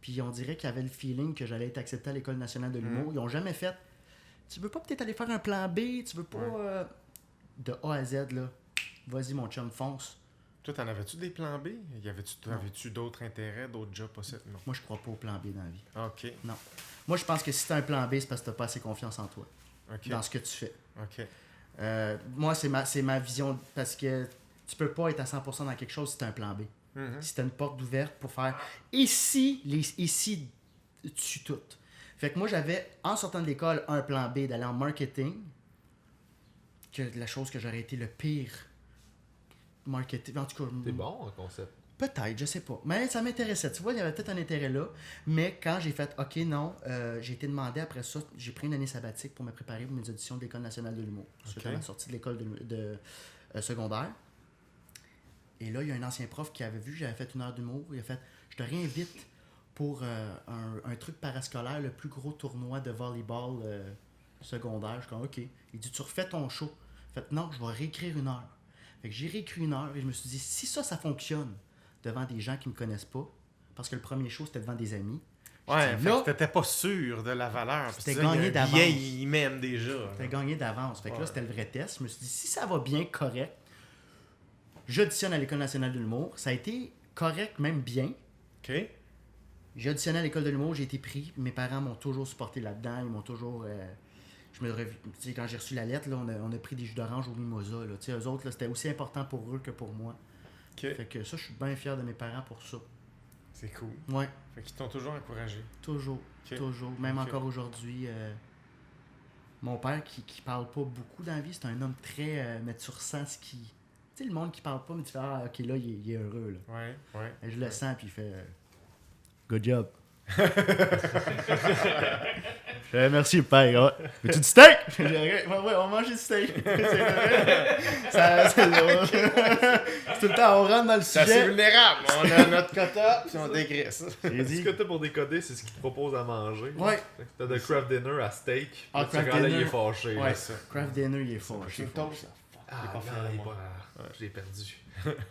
Puis on dirait qu'ils avaient le feeling que j'allais être accepté à l'École nationale de l'humour. Ils ont jamais fait... Tu veux pas peut-être aller faire un plan B? Tu veux pas... de A à Z, là. Vas-y, mon chum, fonce. Toi, t'en avais-tu des plans B? Avais-tu d'autres intérêts, d'autres jobs possibles? Non. Moi, je crois pas au plan B dans la vie. OK. Non. Moi, je pense que si t'as un plan B, c'est parce que t'as pas assez confiance en toi. OK. Dans ce que tu fais. OK. Moi, c'est ma vision, parce que tu peux pas être à 100% dans quelque chose si t'as un plan B. Mhm. Si t'as une porte ouverte pour faire ici tu tues tout. Fait que moi, j'avais, en sortant de l'école, un plan B d'aller en marketing, que la chose que j'aurais été le pire marketing. En tout cas, T'es bon en concept. peut-être, je sais pas. Mais ça m'intéressait. Tu vois, il y avait peut-être un intérêt là. Mais quand j'ai fait OK, non, j'ai été demandé après ça, j'ai pris une année sabbatique pour me préparer pour mes auditions de l'École nationale de l'humour. Suite à ma sortie de l'école de secondaire. Et là, il y a un ancien prof qui avait vu que j'avais fait une heure d'humour. Il a fait je te réinvite pour un truc parascolaire, le plus gros tournoi de volleyball secondaire. Je suis comme OK. Il dit tu refais ton show. Fait non, je vais réécrire une heure. Fait que j'ai réécrit une heure et je me suis dit si ça fonctionne devant des gens qui me connaissent pas, parce que le premier show c'était devant des amis. Ouais, dit, fait là, que t'étais pas sûr de la valeur. C'était gagné d'avance. Il m'aime déjà. T'as gagné d'avance. Fait que là, Ouais. c'était le vrai test. Je me suis dit, si ça va bien, correct, j'auditionne à l'École nationale de l'humour. Ça a été correct, même bien. OK. J'ai auditionné à l'École de l'humour, j'ai été pris. Mes parents m'ont toujours supporté là-dedans. Ils m'ont toujours... tu sais, quand j'ai reçu la lettre, là, on a pris des jus d'orange au mimosa. Là. Tu sais, eux autres, là, c'était aussi important pour eux que pour moi. OK. Fait que ça, je suis bien fier de mes parents pour ça. C'est cool. Ouais, Fait qu'ils t'ont toujours encouragé. toujours. Ok. Toujours. Même Ok. encore aujourd'hui... mon père qui parle pas beaucoup dans la vie, c'est un homme très... mais tu ressens ce qui... Tu sais, le monde qui parle pas, mais tu fais « Ah, OK, là, il est heureux. » Là. Ouais, ouais. Et je le sens, puis il fait Good job. Merci, père. Ouais. Veux-tu du steak? Ouais, on va manger du steak. C'est tout le temps, on rentre dans le C'est assez sujet. vulnérable. On a notre quota, puis on dégraisse. J'ai Ce dit, que t'as pour décoder, c'est ce qu'ils te proposent à manger. Ouais. Fait que t'as de craft dinner à steak. Ah, Là, ce craft gars-là, il dinner. est fâché. Ouais, là. ça. craft dinner, il est fort. Chez Toast, Ah, Il est pas non, fier de il est moi. pas... Je l'ai perdu.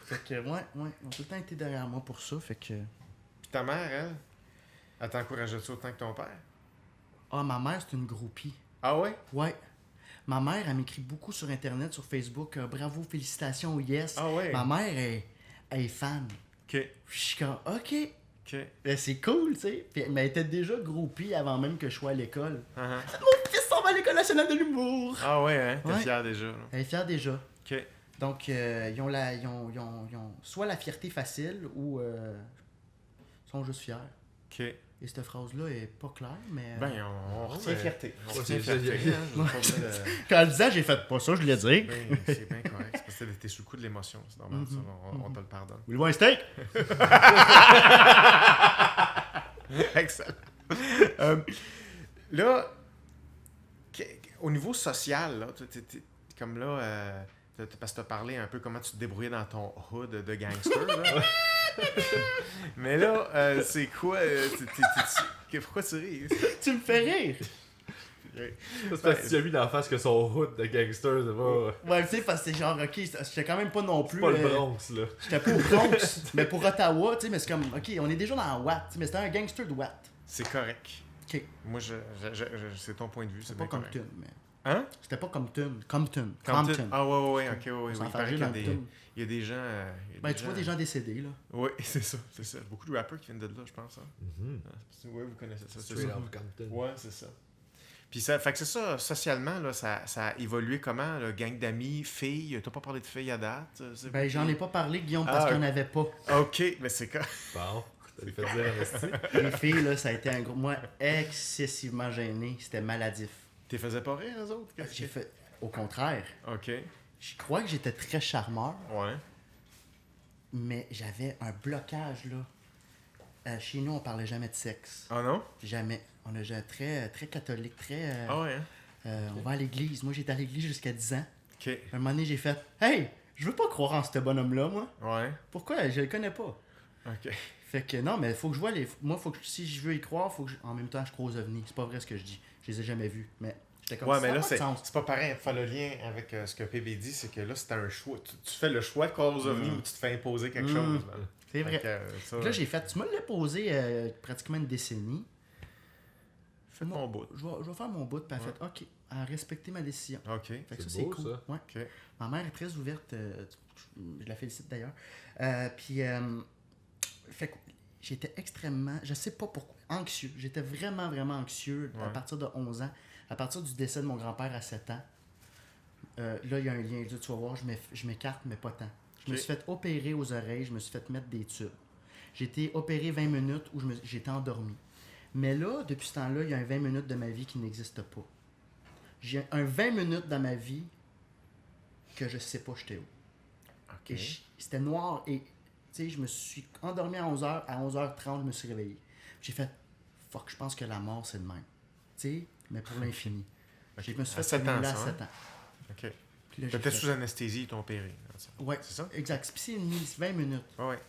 Fait que, ouais, ils ont tout le temps été derrière moi pour ça. Fait que. Puis ta mère, elle t'encourageait-tu autant que ton père? Ah, ma mère, c'est une groupie. Ah ouais? Ouais. Ma mère, elle m'écrit beaucoup sur Internet, sur Facebook. Bravo, félicitations, yes. Ah ouais? Ma mère, elle est fan. OK. Je suis comme, OK. OK. Ben, c'est cool, tu sais. Puis, mais elle était déjà groupie avant même que je sois à l'école. Uh-huh. Mon fils s'en va à l'École nationale de l'humour. Ah ouais, hein? T'es Ouais. fier déjà. Là. Elle est fière déjà. OK. Donc, ils ont soit la fierté facile ou sont juste fiers. OK. Et cette phrase-là est pas claire, mais... Ben, on retient mais- fierté. On Ouais, retient c'est- fierté. c'est- hein. Je veux pas mettre, Quand elle disait, j'ai fait pas ça, je voulais dire. ben, c'est bien correct. C'est parce que t'es sous le coup de l'émotion. C'est normal, ça. On te le pardonne. Vous voulez voir un steak? Excellent. Euh, là, au niveau social, là, comme là, parce que tu as parlé un peu comment tu te débrouillais dans ton hood de gangster. Là. Mais là, c'est quoi? Pourquoi tu ris? Tu me fais rire. C'est parce que tu as vu dans la face que son hood de gangster, c'est pas, Ouais, tu sais, parce que c'est genre, ok, j'étais quand même pas non plus. pas le Bronx, là. J'étais pas au Bronx, mais pour Ottawa, tu sais, mais c'est comme, ok, on est déjà dans Watt, tu sais, mais c'était un gangster de Watt. C'est correct. Ok. Moi, c'est ton point de vue. C'est C'était pas bien correct. Compton, mais. Hein? C'était pas Compton. Compton. Ah ouais, ok, ouais. On Il s'en paraît qu'il y a des, Compton. il y a des gens... Ben, tu vois des gens décédés, là. Oui, c'est ça. Beaucoup de rappers qui viennent de là, je pense. Hein. Mhm. Oui, vous connaissez ça. c'est Straight ça. out Compton. Ouais, c'est ça. Puis ça, fait que c'est ça, socialement, là, ça a évolué comment, le gang d'amis, filles, t'as pas parlé de filles à date? Ben, j'en ai pas parlé, Guillaume, parce qu'il n'y en avait pas. Ok, mais c'est quoi? Bon, ça lui fait dire investi. Les filles, là, ça a été un gros. Moi, excessivement gêné. C'était maladif. T'es faisais pas rire, eux autres? Qu'est-ce J'ai que- fait. Au contraire. Ok, Je crois que j'étais très charmeur, ouais. mais j'avais un blocage, là. Chez nous, on parlait jamais de sexe. Ah non? Jamais. On est très, très catholique, très. Ah ouais, hein? On va à l'église. Moi, j'étais à l'église jusqu'à 10 ans. Ok, Un moment donné, j'ai fait Hey, je veux pas croire en ce bonhomme-là, moi. ouais. Pourquoi? Je le connais pas. Ok. Fait que non, mais faut que je vois les. Moi, si je veux y croire, faut que en même temps je crois aux ovnis. C'est pas vrai ce que je dis. Je les ai jamais vus. Mais j'étais comme Ouais, ça mais a là, pas de sens. c'est pas pareil. Faire le lien avec ce que PB dit, c'est que là, c'est un choix. Tu fais le choix de croire aux ovnis ou tu te fais imposer quelque chose. Ben. C'est vrai. Fait que, ça, Là, j'ai fait. Tu me l'as posé pratiquement une décennie. fais mon bout. Je vais faire mon bout, puis elle fait OK, à respecter ma décision. Ok. Fait que C'est ça, c'est beau, cool. ça. Ouais. Ok. Ma mère est très ouverte. Je la félicite d'ailleurs. Puis, fait que j'étais extrêmement, je sais pas pourquoi, anxieux. J'étais vraiment, vraiment anxieux à Ouais. partir de 11 ans. À partir du décès de mon grand-père à 7 ans. Là, il y a un lien. Tu vas voir, je m'écarte, mais pas tant. Je me Ok. suis fait opérer aux oreilles, je me suis fait mettre des tubes. J'ai été opéré 20 minutes où j'étais endormi. Mais là, depuis ce temps-là, il y a un 20 minutes de ma vie qui n'existe pas. J'ai un 20 minutes dans ma vie que je sais pas j'étais où. Ok. Et c'était noir et tu sais, je me suis endormi à 11h, à 11h30, je me suis réveillé. J'ai fait fuck, je pense que la mort c'est le même. Tu sais, mais pour l'infini. Je me suis À fait 7 ans, stimuler à ça, 7 ans. Ok. Puis là, j'ai T'étais fait- sous anesthésie, ils t'ont opéré. Ouais, C'est ça? exact. Puis c'est 20 minutes. Ouais.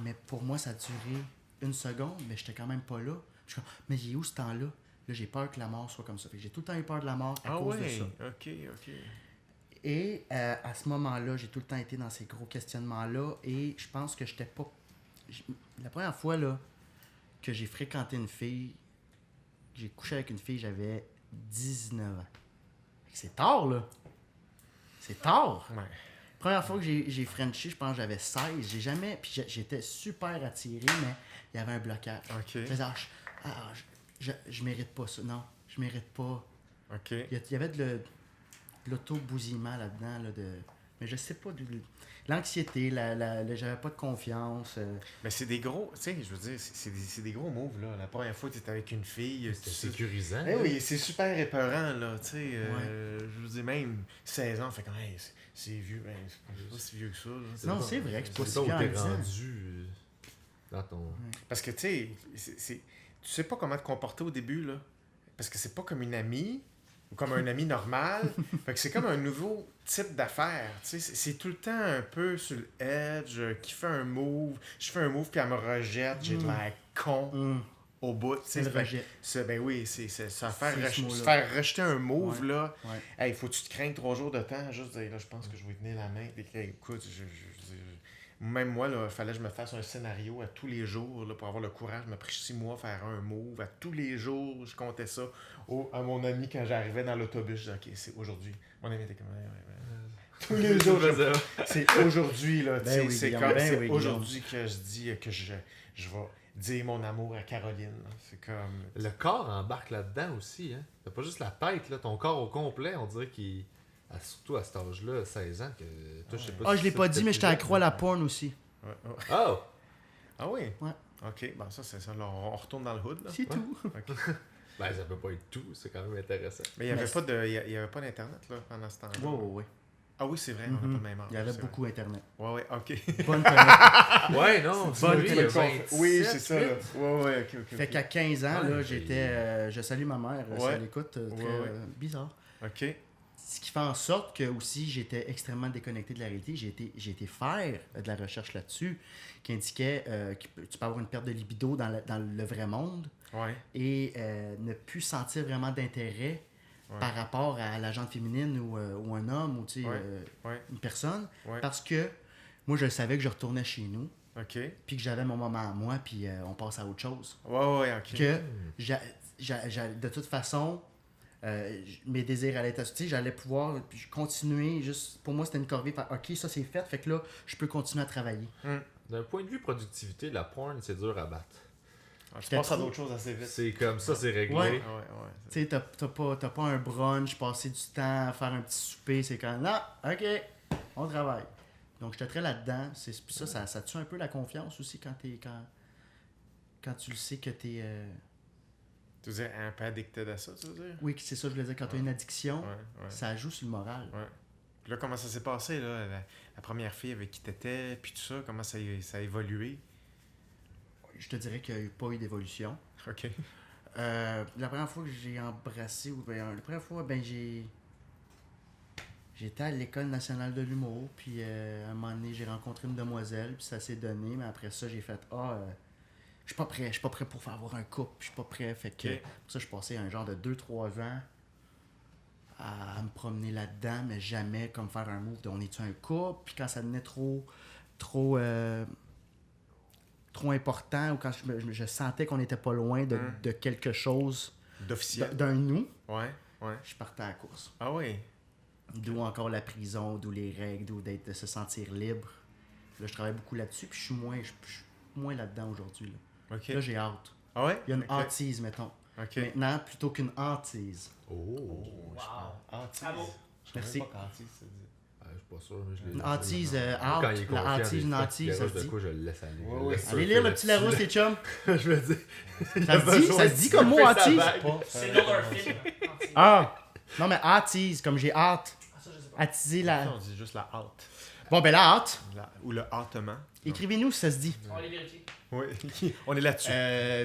Mais pour moi, ça a duré une seconde, mais j'étais quand même pas là. Je suis comme, mais il est où ce temps-là? Là, j'ai peur que la mort soit comme ça. Fait que j'ai tout le temps eu peur de la mort à Ah cause de ouais. ça. Ok, ok. Et à ce moment-là, j'ai tout le temps été dans ces gros questionnements-là et je pense que j'étais pas... La première fois là, que j'ai fréquenté une fille, j'ai couché avec une fille, j'avais 19 ans. Fait que c'est tard, là. C'est tard. Ouais. Première fois que j'ai frenché, je pense que j'avais 16. J'ai jamais... Puis j'étais super attiré, mais il y avait un blocage. Ok. Je faisais, je mérite pas ça. Non, je mérite pas. Ok. Il y avait de l'auto-bousillement là-dedans. Là, mais je sais pas. L'anxiété, j'avais pas de confiance. Mais c'est des gros, tu sais, je veux dire, c'est des gros moves, là. La première fois que tu étais avec une fille, C'était sécurisant. Eh oui, c'est super épeurant, là, tu sais. Ouais. Je veux dire, même 16 ans, fait comme, hey, c'est vieux, ben, c'est pas si vieux que ça, là. Non, c'est vrai que c'est pas C'est si ça où t'es grandissant. rendu dans ton... Parce que, tu sais, tu sais pas comment te comporter au début, là. Parce que c'est pas comme une amie, ou comme un ami normal. Fait que c'est comme un nouveau type d'affaire, tu sais. C'est tout le temps un peu sur le edge, qui fait un move. Je fais un move, puis elle me rejette, j'ai de l'air con au bout, tu sais. C'est le Fait que rejet. ben oui, c'est ça faire, C'est ce se mot-là. faire rejeter un move, Ouais. là. Ouais. Hey, faut que tu te craignes 3 jours de temps, juste dire, là, je pense que je vais tenir la main. Puis, écoute, même moi, là, fallait que je me fasse un scénario à tous les jours, là, pour avoir le courage. Je m'a pris 6 mois à faire un move. À tous les jours, je comptais ça à mon ami quand j'arrivais dans l'autobus. Je disais, OK, c'est aujourd'hui. Mon ami était comme, ouais. Tous les jours, c'est aujourd'hui, là. Ben oui, c'est Guillaume, comme, ben c'est oui, aujourd'hui que je dis que je vais dire mon amour à Caroline. Là. C'est comme... Le corps embarque là-dedans aussi, hein. T'as pas juste la tête, là. Ton corps au complet, on dirait qu'il... Surtout à cet âge-là, 16 ans, que... Toi, je sais pas Ah, si je l'ai ça, pas peut-être dit, mais plus j'étais jeune, accro à la porn aussi. Ouais, ouais. Oh! Ah oui? Ouais. OK, bon, ça, c'est ça. Là, on retourne dans le hood, là. C'est tout. OK. Ben, ça peut pas être tout, c'est quand même intéressant. Mais il n'y avait, Mais pas de, il y avait pas d'Internet, là, pendant ce temps-là. Ouais. Ah oui, c'est vrai, on n'a pas le même âge. Il y avait c'est beaucoup Internet. vrai. Ouais, OK. Bonne connexion. Ouais, non, c'est bonne oui, il y a connexion. 27, Oui, c'est ça, là. 28. Ouais, OK. Fait qu'à 15 ans, Ouais, là, mais- j'étais... je salue ma mère, si Ouais. elle écoute, très Ouais. bizarre. OK. Ce qui fait en sorte que aussi j'étais extrêmement déconnecté de la réalité. J'ai été faire de la recherche là-dessus qui indiquait que tu peux avoir une perte de libido dans le vrai monde Ouais. et ne plus sentir vraiment d'intérêt Ouais. par rapport à la gente féminine ou un homme ou tu sais, Ouais. Ouais. une personne. Ouais. Parce que moi, je savais que je retournais chez nous OK. puis que j'avais mon moment à moi puis on passe à autre chose. Ouais, OK. Que de toute façon, mes désirs allaient être associés, j'allais pouvoir continuer. Juste pour moi, c'était une corvée. OK, ça c'est fait, fait que là, je peux continuer à travailler. D'un point de vue productivité, la porn, c'est dur à battre. Ah, tu J'étais passes à trop- d'autres choses assez vite. C'est comme ça, c'est réglé. Ouais. Ouais. Tu sais, t'as pas un brunch, passer du temps à faire un petit souper, c'est quand non, OK, on travaille. Donc, j'étais très là-dedans. Puis ça tue un peu la confiance aussi quand tu le sais que t'es... Tu veux dire un peu addicted à ça, tu veux dire? Oui, c'est ça, je voulais dire, quand t'as une addiction, Ouais. ça joue sur le moral. Ouais. Puis là, comment ça s'est passé, là? La première fille avec qui t'étais, puis tout ça, comment ça a évolué? Je te dirais qu'il n'y a pas eu d'évolution. OK. La première fois que j'ai embrassé, la première fois, j'ai J'étais à l'École nationale de l'humour, puis à un moment donné, j'ai rencontré une demoiselle, puis ça s'est donné, mais après ça, j'ai fait je suis pas prêt pour faire avoir un couple, je suis pas prêt. Fait que Ok. pour ça, je passais un genre de 2-3 ans à me promener là-dedans, mais jamais comme faire un move de on est-tu un couple, puis quand ça devenait trop important, ou quand je sentais qu'on n'était pas loin de quelque chose, D'officiel. d'un nous, Ouais. je partais à la course. Ah oui. D'où encore la prison, d'où les règles, de se sentir libre. Là, je travaille beaucoup là-dessus, puis je suis moins là-dedans aujourd'hui. Là, Ok. là j'ai hâte. Ah ouais? Il y a une Ok. hantise, mettons. Ok. Maintenant, plutôt qu'une hantise. Oh! Wow. Hantise. Bravo. Je savais Merci. pas qu'hantise, ça dit. Je suis pas sûr, mais je l'ai Une hantise, Quand out, il est la confiant, hantise, des une fois, hantise, il ça garoche se de dit. quoi, je le laisse aller. Ouais, Je ouais. laisse Allez surfer lire le petit là-dessus. Larousse, les chums. Je veux dire. Ça se dit comme mot hantise. C'est dans leur film. Ah! Non, mais hantise, comme j'ai hâte. Ah, ça, je sais pas. Attiser la... On dit juste la hâte. Bon, ben la hâte. Ou le hâtement. Écrivez-nous si ça se dit. On va les vérifier. Oui. On est là-dessus.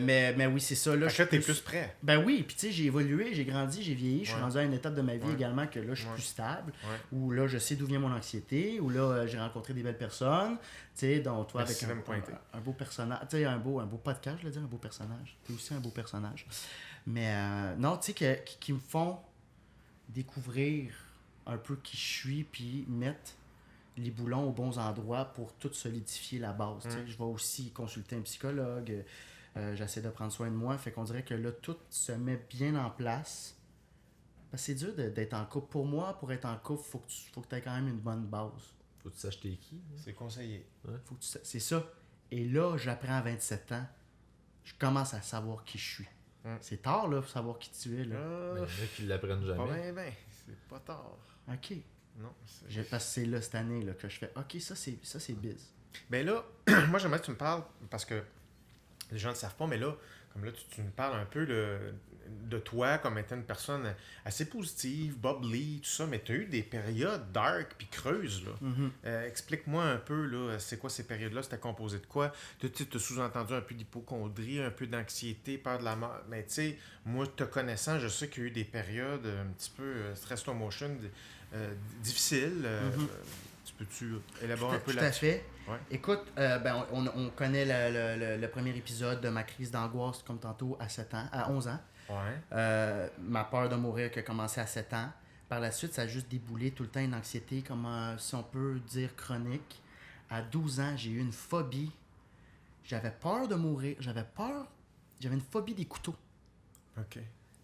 Mais oui, c'est ça. Là, Fait que là, t'es plus prêt. Ben oui, puis tu sais, j'ai évolué, j'ai grandi, j'ai vieilli, je suis Ouais. rendu à une étape de ma vie Ouais. également que là, je suis Ouais. plus stable, Ouais. où là, je sais d'où vient mon anxiété, où là, j'ai rencontré des belles personnes, tu sais, dont toi, Merci de me pointer. un beau personnage, tu sais, un beau podcast, je veux dire, un beau personnage. T'es aussi un beau personnage. Mais non, tu sais, qui me font découvrir un peu qui je suis, puis mettre les boulons aux bons endroits pour tout solidifier la base. Tu sais. Je vais aussi consulter un psychologue, j'essaie de prendre soin de moi, fait qu'on dirait que là, tout se met bien en place. Parce que c'est dur d'être en couple. Pour moi, pour être en couple, faut que tu aies quand même une bonne base. Faut que tu saches t'es qui. C'est conseillé. Faut que c'est ça. Et là, j'apprends à 27 ans, je commence à savoir qui je suis. C'est tard, là, pour savoir qui tu es, là. Mais il y en a qui l'apprennent Pas jamais. ben. C'est pas tard. OK. Non. Parce que c'est là, cette année, là, que je fais, OK, ça, c'est biz. Ben là, moi j'aimerais que tu me parles, parce que les gens ne le savent pas, mais là, comme là, tu me parles un peu de toi comme étant une personne assez positive, bubbly, tout ça, mais tu as eu des périodes dark puis creuses, là. Explique-moi un peu, là, c'est quoi ces périodes-là, c'était composé de quoi? Tu as sous-entendu un peu d'hypocondrie, un peu d'anxiété, peur de la mort, mais tu sais, moi, te connaissant, je sais qu'il y a eu des périodes un petit peu stress slow motion, difficiles. Tu peux-tu élaborer un peu Tout à là-dessus? fait. Ouais. Écoute, ben, on connaît le premier épisode de ma crise d'angoisse, comme tantôt, à 11 ans. Ouais. Ma peur de mourir qui a commencé à 7 ans. Par la suite, ça a juste déboulé tout le temps une anxiété, comme si on peut dire chronique. À 12 ans, j'ai eu une phobie. J'avais peur de mourir. J'avais une phobie des couteaux. OK.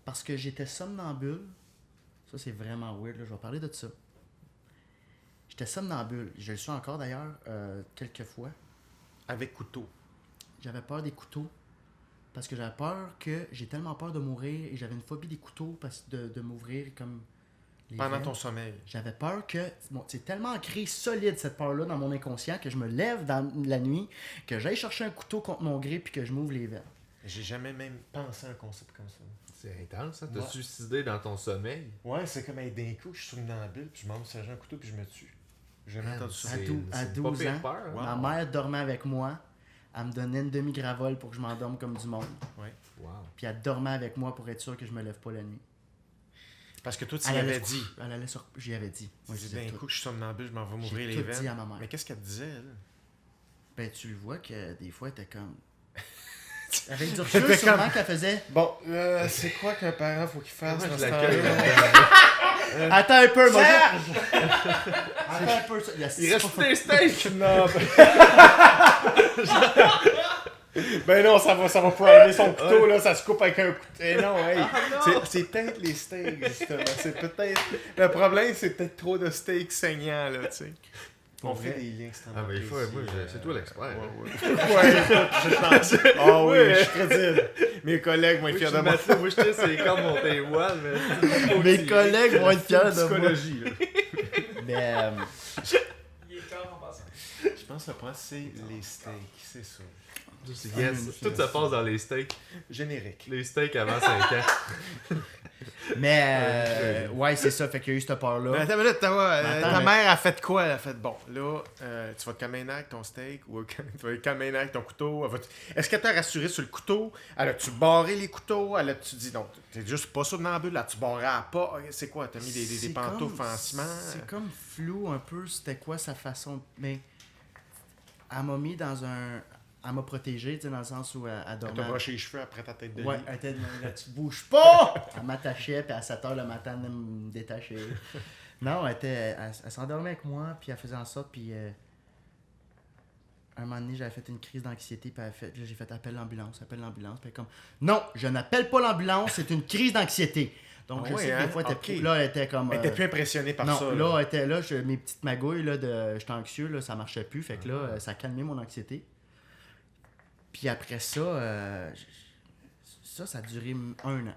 Parce que j'étais somnambule. Ça, c'est vraiment weird, là. Je vais parler de ça. J'étais somnambule. Je le suis encore, d'ailleurs, quelques fois. Avec couteau. J'avais peur des couteaux. Parce que j'avais peur que... J'ai tellement peur de mourir et j'avais une phobie des couteaux parce de m'ouvrir comme... les Pendant veines. ton sommeil. J'avais peur que... Bon, c'est tellement ancré solide, cette peur-là, dans mon inconscient, que je me lève dans la nuit, que j'aille chercher un couteau contre mon gré puis que je m'ouvre les veines. J'ai jamais même pensé à un concept comme ça. C'est intense, hein? Te Ouais. suicider dans ton sommeil. Ouais, c'est comme d'un coup, je suis somnambule, puis je m'en serger un couteau, puis je me tue. J'ai jamais entendu ça. À C'est 12 pas pire ans, peur, hein? Wow. ma mère dormait avec moi. Elle me donnait une demi-gravole pour que je m'endorme comme du monde. Ouais. Wow. Puis elle dormait avec moi pour être sûre que je me lève pas la nuit. Parce que toi, tu Elle y allait avais se dit. coucher. Elle allait sur... J'y avais dit. Tu Moi, je disais disais d'un tout. coup que je suis somnambule, je m'en vais m'ouvrir J'ai les tout dit veines. à ma mère. Mais qu'est-ce qu'elle disait, elle? Ben, tu le vois que des fois, elle était comme... Avec du recul, C'était sûrement comme- qu'elle faisait... Bon, c'est quoi qu'un parent faut qu'il fasse Moi, dans je ce l'accueille temps-là? là-dedans. Attends un peu, moi. Serge! Attends un peu. Il reste des steaks! Non, ben non, ça va primer son couteau, là, ça se coupe avec un couteau. Eh non, hey, c'est peut-être les steaks, justement. C'est peut-être... Le problème, c'est peut-être trop de steaks saignants, là, tu sais. On fait des liens extrêmement Ah, mais il faut, précis, moi, c'est toi l'expert. Ouais, hein. ouais. Ouais, écoute, je pense. Ah oui, je suis crédible. Mes collègues vont être fiers de moi. Moi, je te c'est comme mon taïwan, mais... Mes collègues vont être fiers de moi. Psychologie, là. Mais... Il est tard en passant. Je pense que le point, c'est les steaks, c'est ça. Yes. Tout se passe dans les steaks. Générique. Les steaks avant 5 ans. Mais, ouais, c'est ça. Fait qu'il y a eu cette part-là. Mais attends une minute, ta mais- mère a fait quoi? Elle a fait, bon, là, tu vas te calmer avec ton steak ou tu vas te calmer avec ton couteau? Est-ce qu'elle t'a rassuré sur le couteau? Elle a-tu barré les couteaux? Elle a-tu dit, non, t'es juste pas somnambule, là, tu barrais à pas? C'est quoi? T'as mis des C'est pantoufles comme- en ciment? C'est comme flou un peu, c'était quoi sa façon. Mais elle m'a mis dans un. Elle m'a protégé, tu sais, dans le sens où elle Elle dormait. t'a broché les cheveux après ta tête de Ouais, lit. elle était de même, là, tu bouges pas! Elle m'attachait, puis à 7 h le matin, elle me détachait. Non, elle s'endormait avec moi, puis elle faisait en sorte, puis un moment donné, j'avais fait une crise d'anxiété, puis là, j'ai fait appelle l'ambulance, puis elle est comme non, je n'appelle pas l'ambulance, c'est une crise d'anxiété. Donc, Ah je ouais, sais que hein? des fois, Ok. là, elle était comme. Elle était plus impressionnée par non, ça. là, elle était là, mes petites magouilles, là, j'étais anxieux, là, ça marchait plus, fait que là, Ah. ça a calmé mon anxiété. Puis après ça, ça a duré 1 an.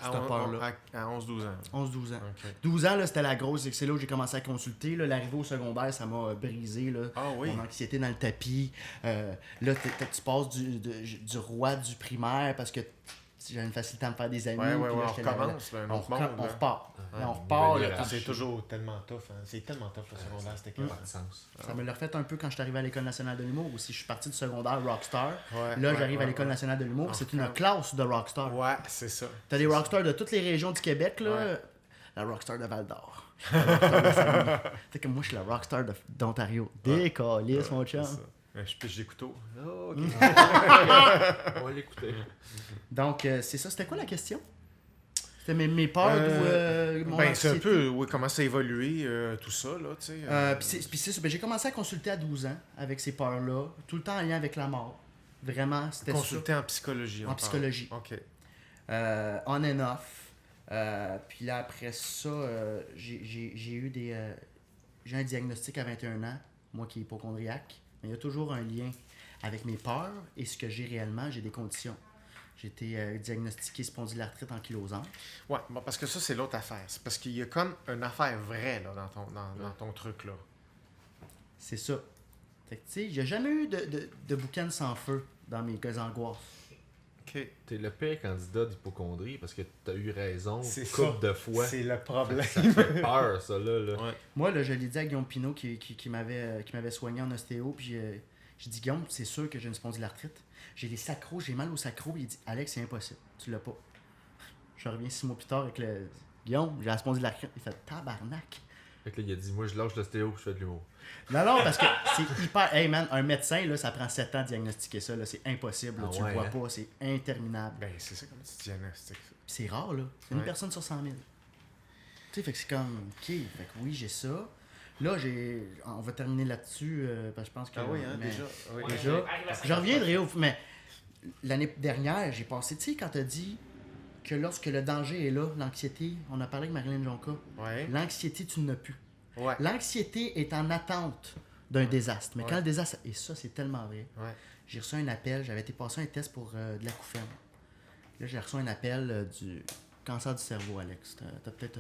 À, cette part-là. à 11-12 ans. 11-12 ans. Ok. 12 ans, là, c'était la grosse. C'est là où j'ai commencé à consulter. Là, l'arrivée au secondaire, ça m'a brisé. Là, Ah oui. mon anxiété dans le tapis. Là, tu passes du roi du primaire parce que j'avais une facilité à me faire des amis. Ouais, puis là, on j'étais là, recommence, là, un on, autre monde. on là. repart. Ouais, Là, on une repart. nouvelle Là, era. C'est toujours tellement tough. Hein. C'est tellement tough le secondaire, c'était Pas clair. de sens. ça me l'a refait un peu quand je suis arrivé à l'École nationale de l'humour aussi. Je suis parti du secondaire Rockstar. Ouais, Là, ouais, j'arrive à ouais, l'École ouais. nationale de l'humour. Ah, C'est une quand- classe de Rockstar. Ouais, c'est ça. T'as des rockstars de toutes les régions du Québec, là. Ouais. La rockstar de Val-d'Or. La rockstar de Saguenay. Tu sais que moi, je suis la rockstar d'Ontario. Décalisse, mon chum. C'est ça. Je pêche des couteaux. Oh, ok. On va l'écouter. Donc, c'est ça. C'était quoi la question? C'était mes peurs ou mon Ben, c'est un anxiété? peu, oui, comment ça a évolué, tout ça, là, tu sais. Puis c'est ça. Ben, j'ai commencé à consulter à 12 ans avec ces peurs-là. Tout le temps en lien avec la mort. Vraiment, c'était ça. Consulter en psychologie. En on parle. psychologie. OK. On and off. Puis là, après ça, j'ai eu j'ai un diagnostic à 21 ans, moi qui est hypocondriaque. Mais il y a toujours un lien avec mes peurs et ce que j'ai réellement. J'ai des conditions. J'ai été diagnostiqué spondylarthrite ankylosante. Ouais, bon, parce que ça, c'est l'autre affaire. C'est parce qu'il y a comme une affaire vraie, là, dans ton truc, là. C'est ça. Fait que, tu sais, j'ai jamais eu de boucan sans feu dans mes angoisses. OK. T'es le pire candidat d'hypocondrie parce que t'as eu raison C'est couple ça. de fois. C'est le problème. Ça fait peur, ça, là. Ouais. Moi, là, je l'ai dit à Guillaume Pinot qui m'avait soigné en ostéo. Puis j'ai dit, Guillaume, c'est sûr que j'ai une spondylarthrite. J'ai des sacros, j'ai mal au sacro. Il dit, Alex, c'est impossible. Tu l'as pas. Je reviens 6 mois plus tard avec le Guillaume, j'ai la spondylarthrite. Il fait tabarnak. Fait que là, il a dit, moi, je lâche l'ostéo, je fais de l'humour. Non, parce que c'est hyper. Hey man, un médecin, là, ça prend 7 ans de diagnostiquer ça. Là, c'est impossible. Là, Ah tu ouais, le vois hein? pas. C'est interminable. Ben, c'est ça, comment tu diagnostiques ça. Puis c'est rare, là. C'est une Ouais. personne sur 100 000. Tu sais, fait que c'est comme, OK, fait que oui, j'ai ça. Là, on va terminer là-dessus, parce que je pense que... Ah oui, hein, mais- déjà. Oui. Ouais, Déjà, arrive à je reviendrai mais l'année dernière, j'ai passé, tu sais, quand t'as dit que lorsque le danger est là, l'anxiété, on a parlé avec Marilyn Jonca, Ouais. l'anxiété, tu n'as plus. Ouais. L'anxiété est en attente d'un désastre. Mais Ouais. quand le désastre... Et ça, c'est tellement vrai. Ouais. J'ai reçu un appel, j'avais été passer un test pour de l'acouphène. Là, j'ai reçu un appel du cancer du cerveau, Alex. T'as peut-être...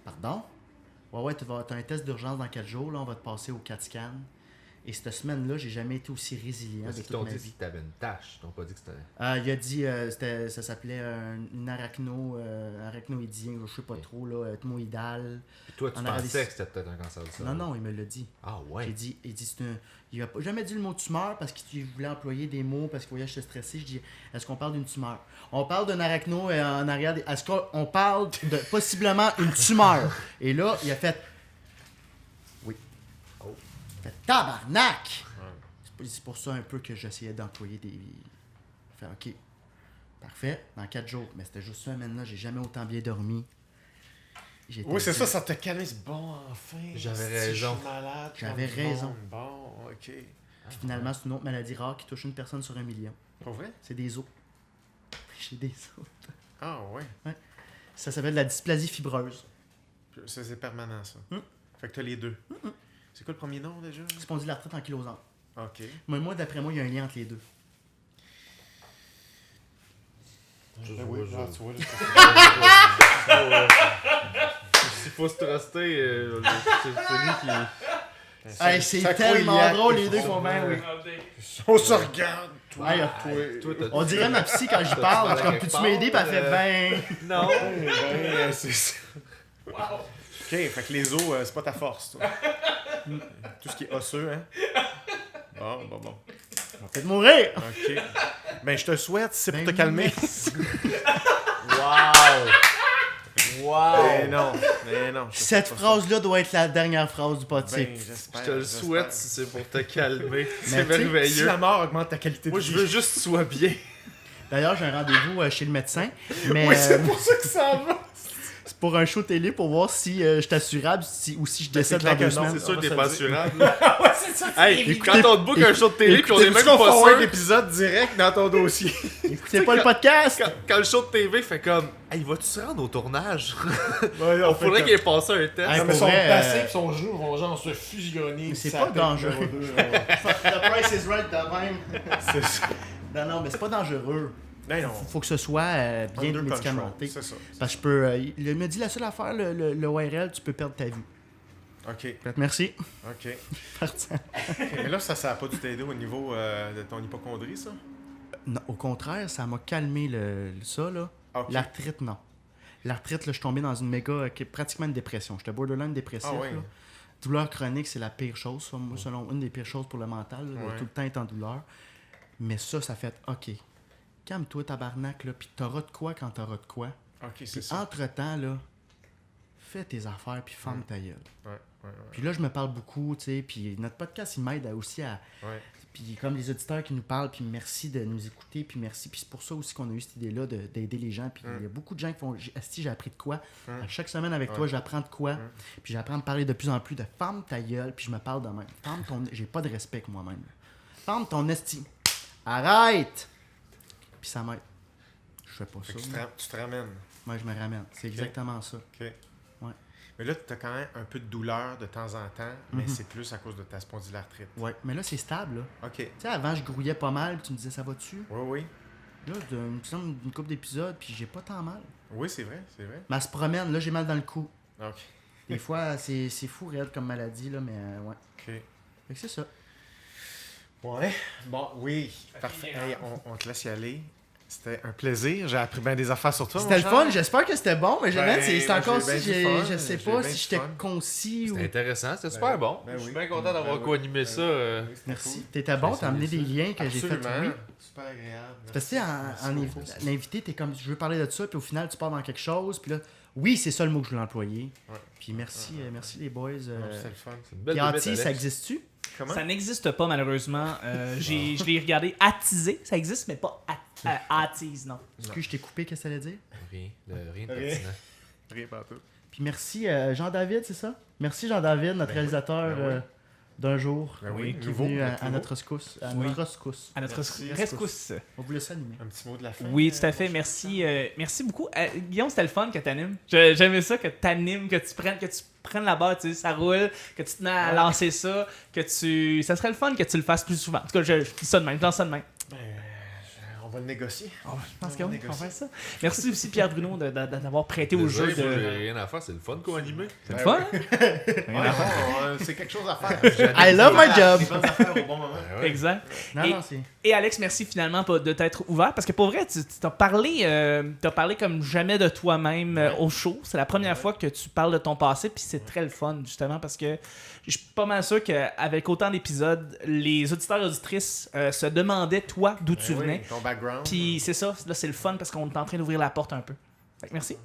Pardon? Ouais, t'as un test d'urgence dans 4 jours, là, on va te passer au 4 scan. Et cette semaine-là, j'ai jamais été aussi résilient Parce de qu'ils toute t'ont ma dit vie. que t'avais une tâche. Ils t'ont pas dit que c'était. Il a dit, ça s'appelait une arachnoïdien, je sais pas trop, là, thymoïdal. Puis toi, tu En pensais Arabie- que c'était peut-être un cancer du cerveau. Non, il me l'a dit. Ah ouais. Il dit il a pas jamais dit le mot tumeur parce qu'il voulait employer des mots parce qu'il voyait que j'étais stressé. Je dis, est-ce qu'on parle d'une tumeur? On parle d'un arachno en arrière. Est-ce qu'on parle de possiblement une tumeur? Et là, il a fait, oui. Oh. Il a fait tabarnak! C'est pour ça un peu que j'essayais d'employer des... Fait OK, parfait, dans 4 jours. Mais c'était juste ça, maintenant, j'ai jamais autant bien dormi. J'étais Oui, c'est dit- ça, ça te calme. Bon, enfin. J'avais si raison. Je suis malade. J'avais comme du raison. monde. Bon, OK. Puis finalement, c'est une autre maladie rare qui touche une personne sur 1 million. Pour vrai? C'est des os. J'ai des os. Ah, ouais. Ça s'appelle la dysplasie fibreuse. Ça, c'est permanent, ça. Mm. Fait que t'as les deux. C'est quoi le premier nom, déjà? Spondylarthrite ankylosante. OK. Moi, d'après moi, il y a un lien entre les deux. Je Ben vois, oui, je- ah, tu vois, S'il faut se truster, c'est celui Hey, c'est Ça tellement couillac, drôle, ils les deux font font bien, oui. On se regarde. Hey, Toi, t'as- on dirait ma psy quand j'y parle. Je suis comme, peux-tu m'aider? Puis elle fait, ben. Non. Ben, c'est ça. Wow. Ok, fait que les os, c'est pas ta force, toi. Tout ce qui est osseux, hein. Bon. On va peut-être mourir. Ok. Ben, je te souhaite, c'est pour Ben te calmer. Wow. Mais non. je te Cette souhaite pas phrase-là doit être la dernière phrase du ça. podcast. Ben, j'espère. Je te le j'espère. souhaite si c'est pour te calmer. C'est Mais tu sais, Si merveilleux. la mort augmente ta qualité de Moi, vie. je veux juste que tu sois bien. D'ailleurs, j'ai un rendez-vous chez le médecin. Mais Oui, c'est pour ça que ça va. c'est pour un show télé pour voir si je suis assurable ou si je décède clair dans 2 que non, semaines. C'est sûr on que va t'es se pas le dire. assurable. Ouais, c'est ça. Hey, quand on te book un show de télé puis on est même Écoutez, pas un sûr. épisode direct dans ton dossier. Écoutez pas le podcast. Quand le show de TV fait comme hey, vas-tu se rendre au tournage? Ouais, On faudrait qu'il ait passé un test. Hey, Non, mais pour son vrai, bassin et son genou vont genre se fusionner. Mais c'est Ça pas tête dangereux. numéro 2, ouais. The price is right de même. C'est ça. Non, mais c'est pas dangereux. Non. Faut que ce c'est bien Under médicamenté. control, c'est ça. Parce que je peux. Il me dit la seule affaire, le URL, tu peux perdre ta vie. Ok, Fait que merci. ok. Partant. Mais là, ça n'a pas dû t'aider au niveau de ton hypocondrie, ça? Non, au contraire, ça m'a calmé ça, là. Ok. L'arthrite, non. L'arthrite, là, je suis tombé dans une méga. Pratiquement une dépression. J'étais borderline dépressif. Ah ouais. Là. Douleur chronique, c'est la pire chose. Ça. Moi, selon une des pires choses pour le mental, là, de Ouais. tout le temps être en douleur. Mais ça fait OK. Calme-toi, tabarnak, là, puis t'auras de quoi quand t'auras de quoi. Ok, c'est Puis ça. entre-temps, là, fais tes affaires, puis ferme ta gueule. Ouais. Puis là, je me parle beaucoup, tu sais, puis notre podcast, il m'aide aussi à... Ouais. Puis comme les auditeurs qui nous parlent, puis merci de nous écouter, puis merci. Puis c'est pour ça aussi qu'on a eu cette idée-là d'aider les gens. Puis il y a beaucoup de gens qui font Asti, j'ai appris de quoi. À chaque semaine avec toi, j'apprends de quoi. Puis j'apprends à me parler de plus en plus de ferme ta gueule, puis je me parle de même. Ferme ton... J'ai pas de respect avec moi-même. Ferme ton esti. Arrête! Puis ça m'aide. Je fais pas Fait ça. que tu te ramènes. Moi, je me ramène. C'est exactement ça. Ok. Ouais. Mais là, tu as quand même un peu de douleur de temps en temps, mais c'est plus à cause de ta spondylarthrite. Ouais. Mais là, c'est stable, là. Ok. Tu sais, avant, je grouillais pas mal, puis tu me disais, ça va-tu? Oui. Là, une couple d'épisodes, puis j'ai pas tant mal. Oui, c'est vrai. Mais elle se promène, là, j'ai mal dans le cou. Ok. Des fois, c'est fou, raide comme maladie, là, mais ouais. Ok. Fait que c'est ça. Ouais. Bon, oui. Parfait. Hey, on te laisse y aller. C'était un plaisir. J'ai appris bien des affaires sur toi. C'était le mon fun, cher. j'espère que c'était bon, mais Ben, c'est encore j'ai si bien du fun, je sais j'ai pas bien si du j'étais fun. concis ou. C'était intéressant, c'était super bon. Ben Je oui. suis bien content d'avoir Ben oui. co-animé ça. Oui, c'était Merci. cool. T'étais bon, J'ai t'as amené des essayé liens que j'ai fait. Absolument. Oui. Super agréable. Parce que, tu sais, Merci en beaucoup. l'invité, t'es comme, je veux parler de ça, puis au final, tu pars dans quelque chose, puis là, oui, c'est ça le mot que je voulais employer. Ouais. Puis merci, merci les boys. Non, C'était le fun. C'est une belle Puis bébête, Anti, ça Alex. existe-tu? Comment? Ça n'existe pas, malheureusement. Je l'ai regardé attisé. Ça existe, mais pas attise, non. Excuse, je t'ai coupé, qu'est-ce que ça allait dire? Rien de Rien. pertinent. Rien pas tout. Puis merci Jean-David, c'est ça? Merci Jean-David, notre Ben oui, réalisateur ben oui. d'un jour, Ben oui, qui est nouveau, venu à nouveau. notre rescousse. À Oui. notre rescousse. À notre Merci. rescousse. On voulait s'animer. Un petit mot de la fin. Oui, tout à fait. Merci, merci beaucoup. Guillaume, c'était le fun que t'animes. J'aimais ça, que t'animes, que tu prennes la barre, tu sais, ça roule, que tu te mets à lancer ça, ça serait le fun que tu le fasses plus souvent. En tout cas, je dis ça de même, je lance ça de même. Ben, on va le négocier. Je pense On que oui, négocie. on va faire ça. Merci aussi Pierre Bruno d'avoir prêté au jeu Désolé, moi, de... j'ai rien à faire, c'est le fun co-animé. C'est le Ben fun, oui. hein? C'est quelque chose à faire. I love my job! Des bonnes affaires au bon moment. Exact. Non, Et- non, c'est... Et Alex, merci finalement de t'être ouvert parce que pour vrai, tu t'as parlé comme jamais de toi-même au show. C'est la première fois que tu parles de ton passé, puis c'est très le fun justement parce que je suis pas mal sûr qu'avec autant d'épisodes, les auditeurs et auditrices se demandaient toi d'où tu Ben oui, venais. ton background. Puis c'est ça, là c'est le fun parce qu'on est en train d'ouvrir la porte un peu. Fait que merci.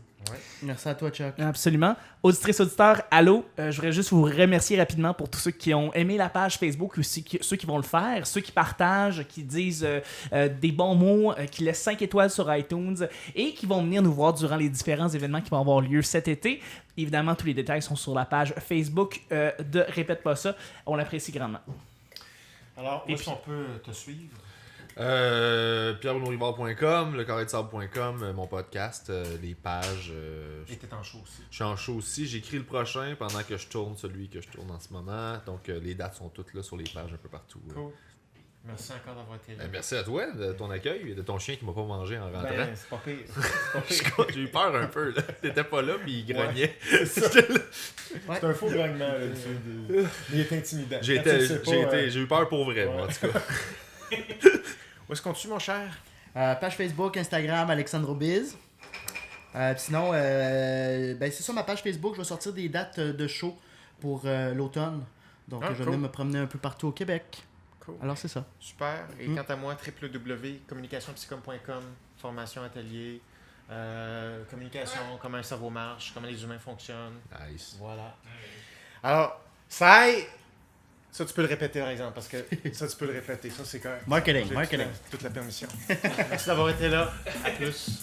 Merci à toi, Chuck. Absolument. Auditrices, auditeurs, allô. Je voudrais juste vous remercier rapidement pour tous ceux qui ont aimé la page Facebook, aussi ceux qui vont le faire, ceux qui partagent, qui disent des bons mots, qui laissent 5 étoiles sur iTunes et qui vont venir nous voir durant les différents événements qui vont avoir lieu cet été. Évidemment, tous les détails sont sur la page Facebook de Répète pas ça. On l'apprécie grandement. Alors, où Et est-ce puis- qu'on peut te suivre? pierrebrunorivard.com, lecarré-de-sable.com, mon podcast, les pages. Et t'es en show aussi. Je suis en show aussi. J'écris le prochain pendant que je tourne celui que je tourne en ce moment. Donc, les dates sont toutes là sur les pages un peu partout. Cool. Merci encore d'avoir été là. Merci à toi de ton accueil et de ton chien qui m'a pas mangé en rentrant. Ben, c'est pas pire. C'est pas pire. J'ai eu peur un peu. Là. T'étais pas là puis il grognait. C'est un faux grognement là-dessus. Mais il est intimidant. J'ai eu peur pour vrai, moi, en tout cas. Où est-ce qu'on tue, mon cher? Page Facebook, Instagram, Alexandre Biz. Sinon, ben c'est ça ma page Facebook. Je vais sortir des dates de show pour l'automne. Donc, je vais venir me promener un peu partout au Québec. Cool. Alors, c'est ça. Super. Et quant à moi, www.communicationpsychom.com, formation atelier, communication, comment un cerveau marche, comment les humains fonctionnent. Nice. Voilà. Alors, ça tu peux le répéter par exemple, parce que ça tu peux le répéter, ça c'est correct. Marketing, J'ai marketing. toute la permission. Merci d'avoir été là. À plus.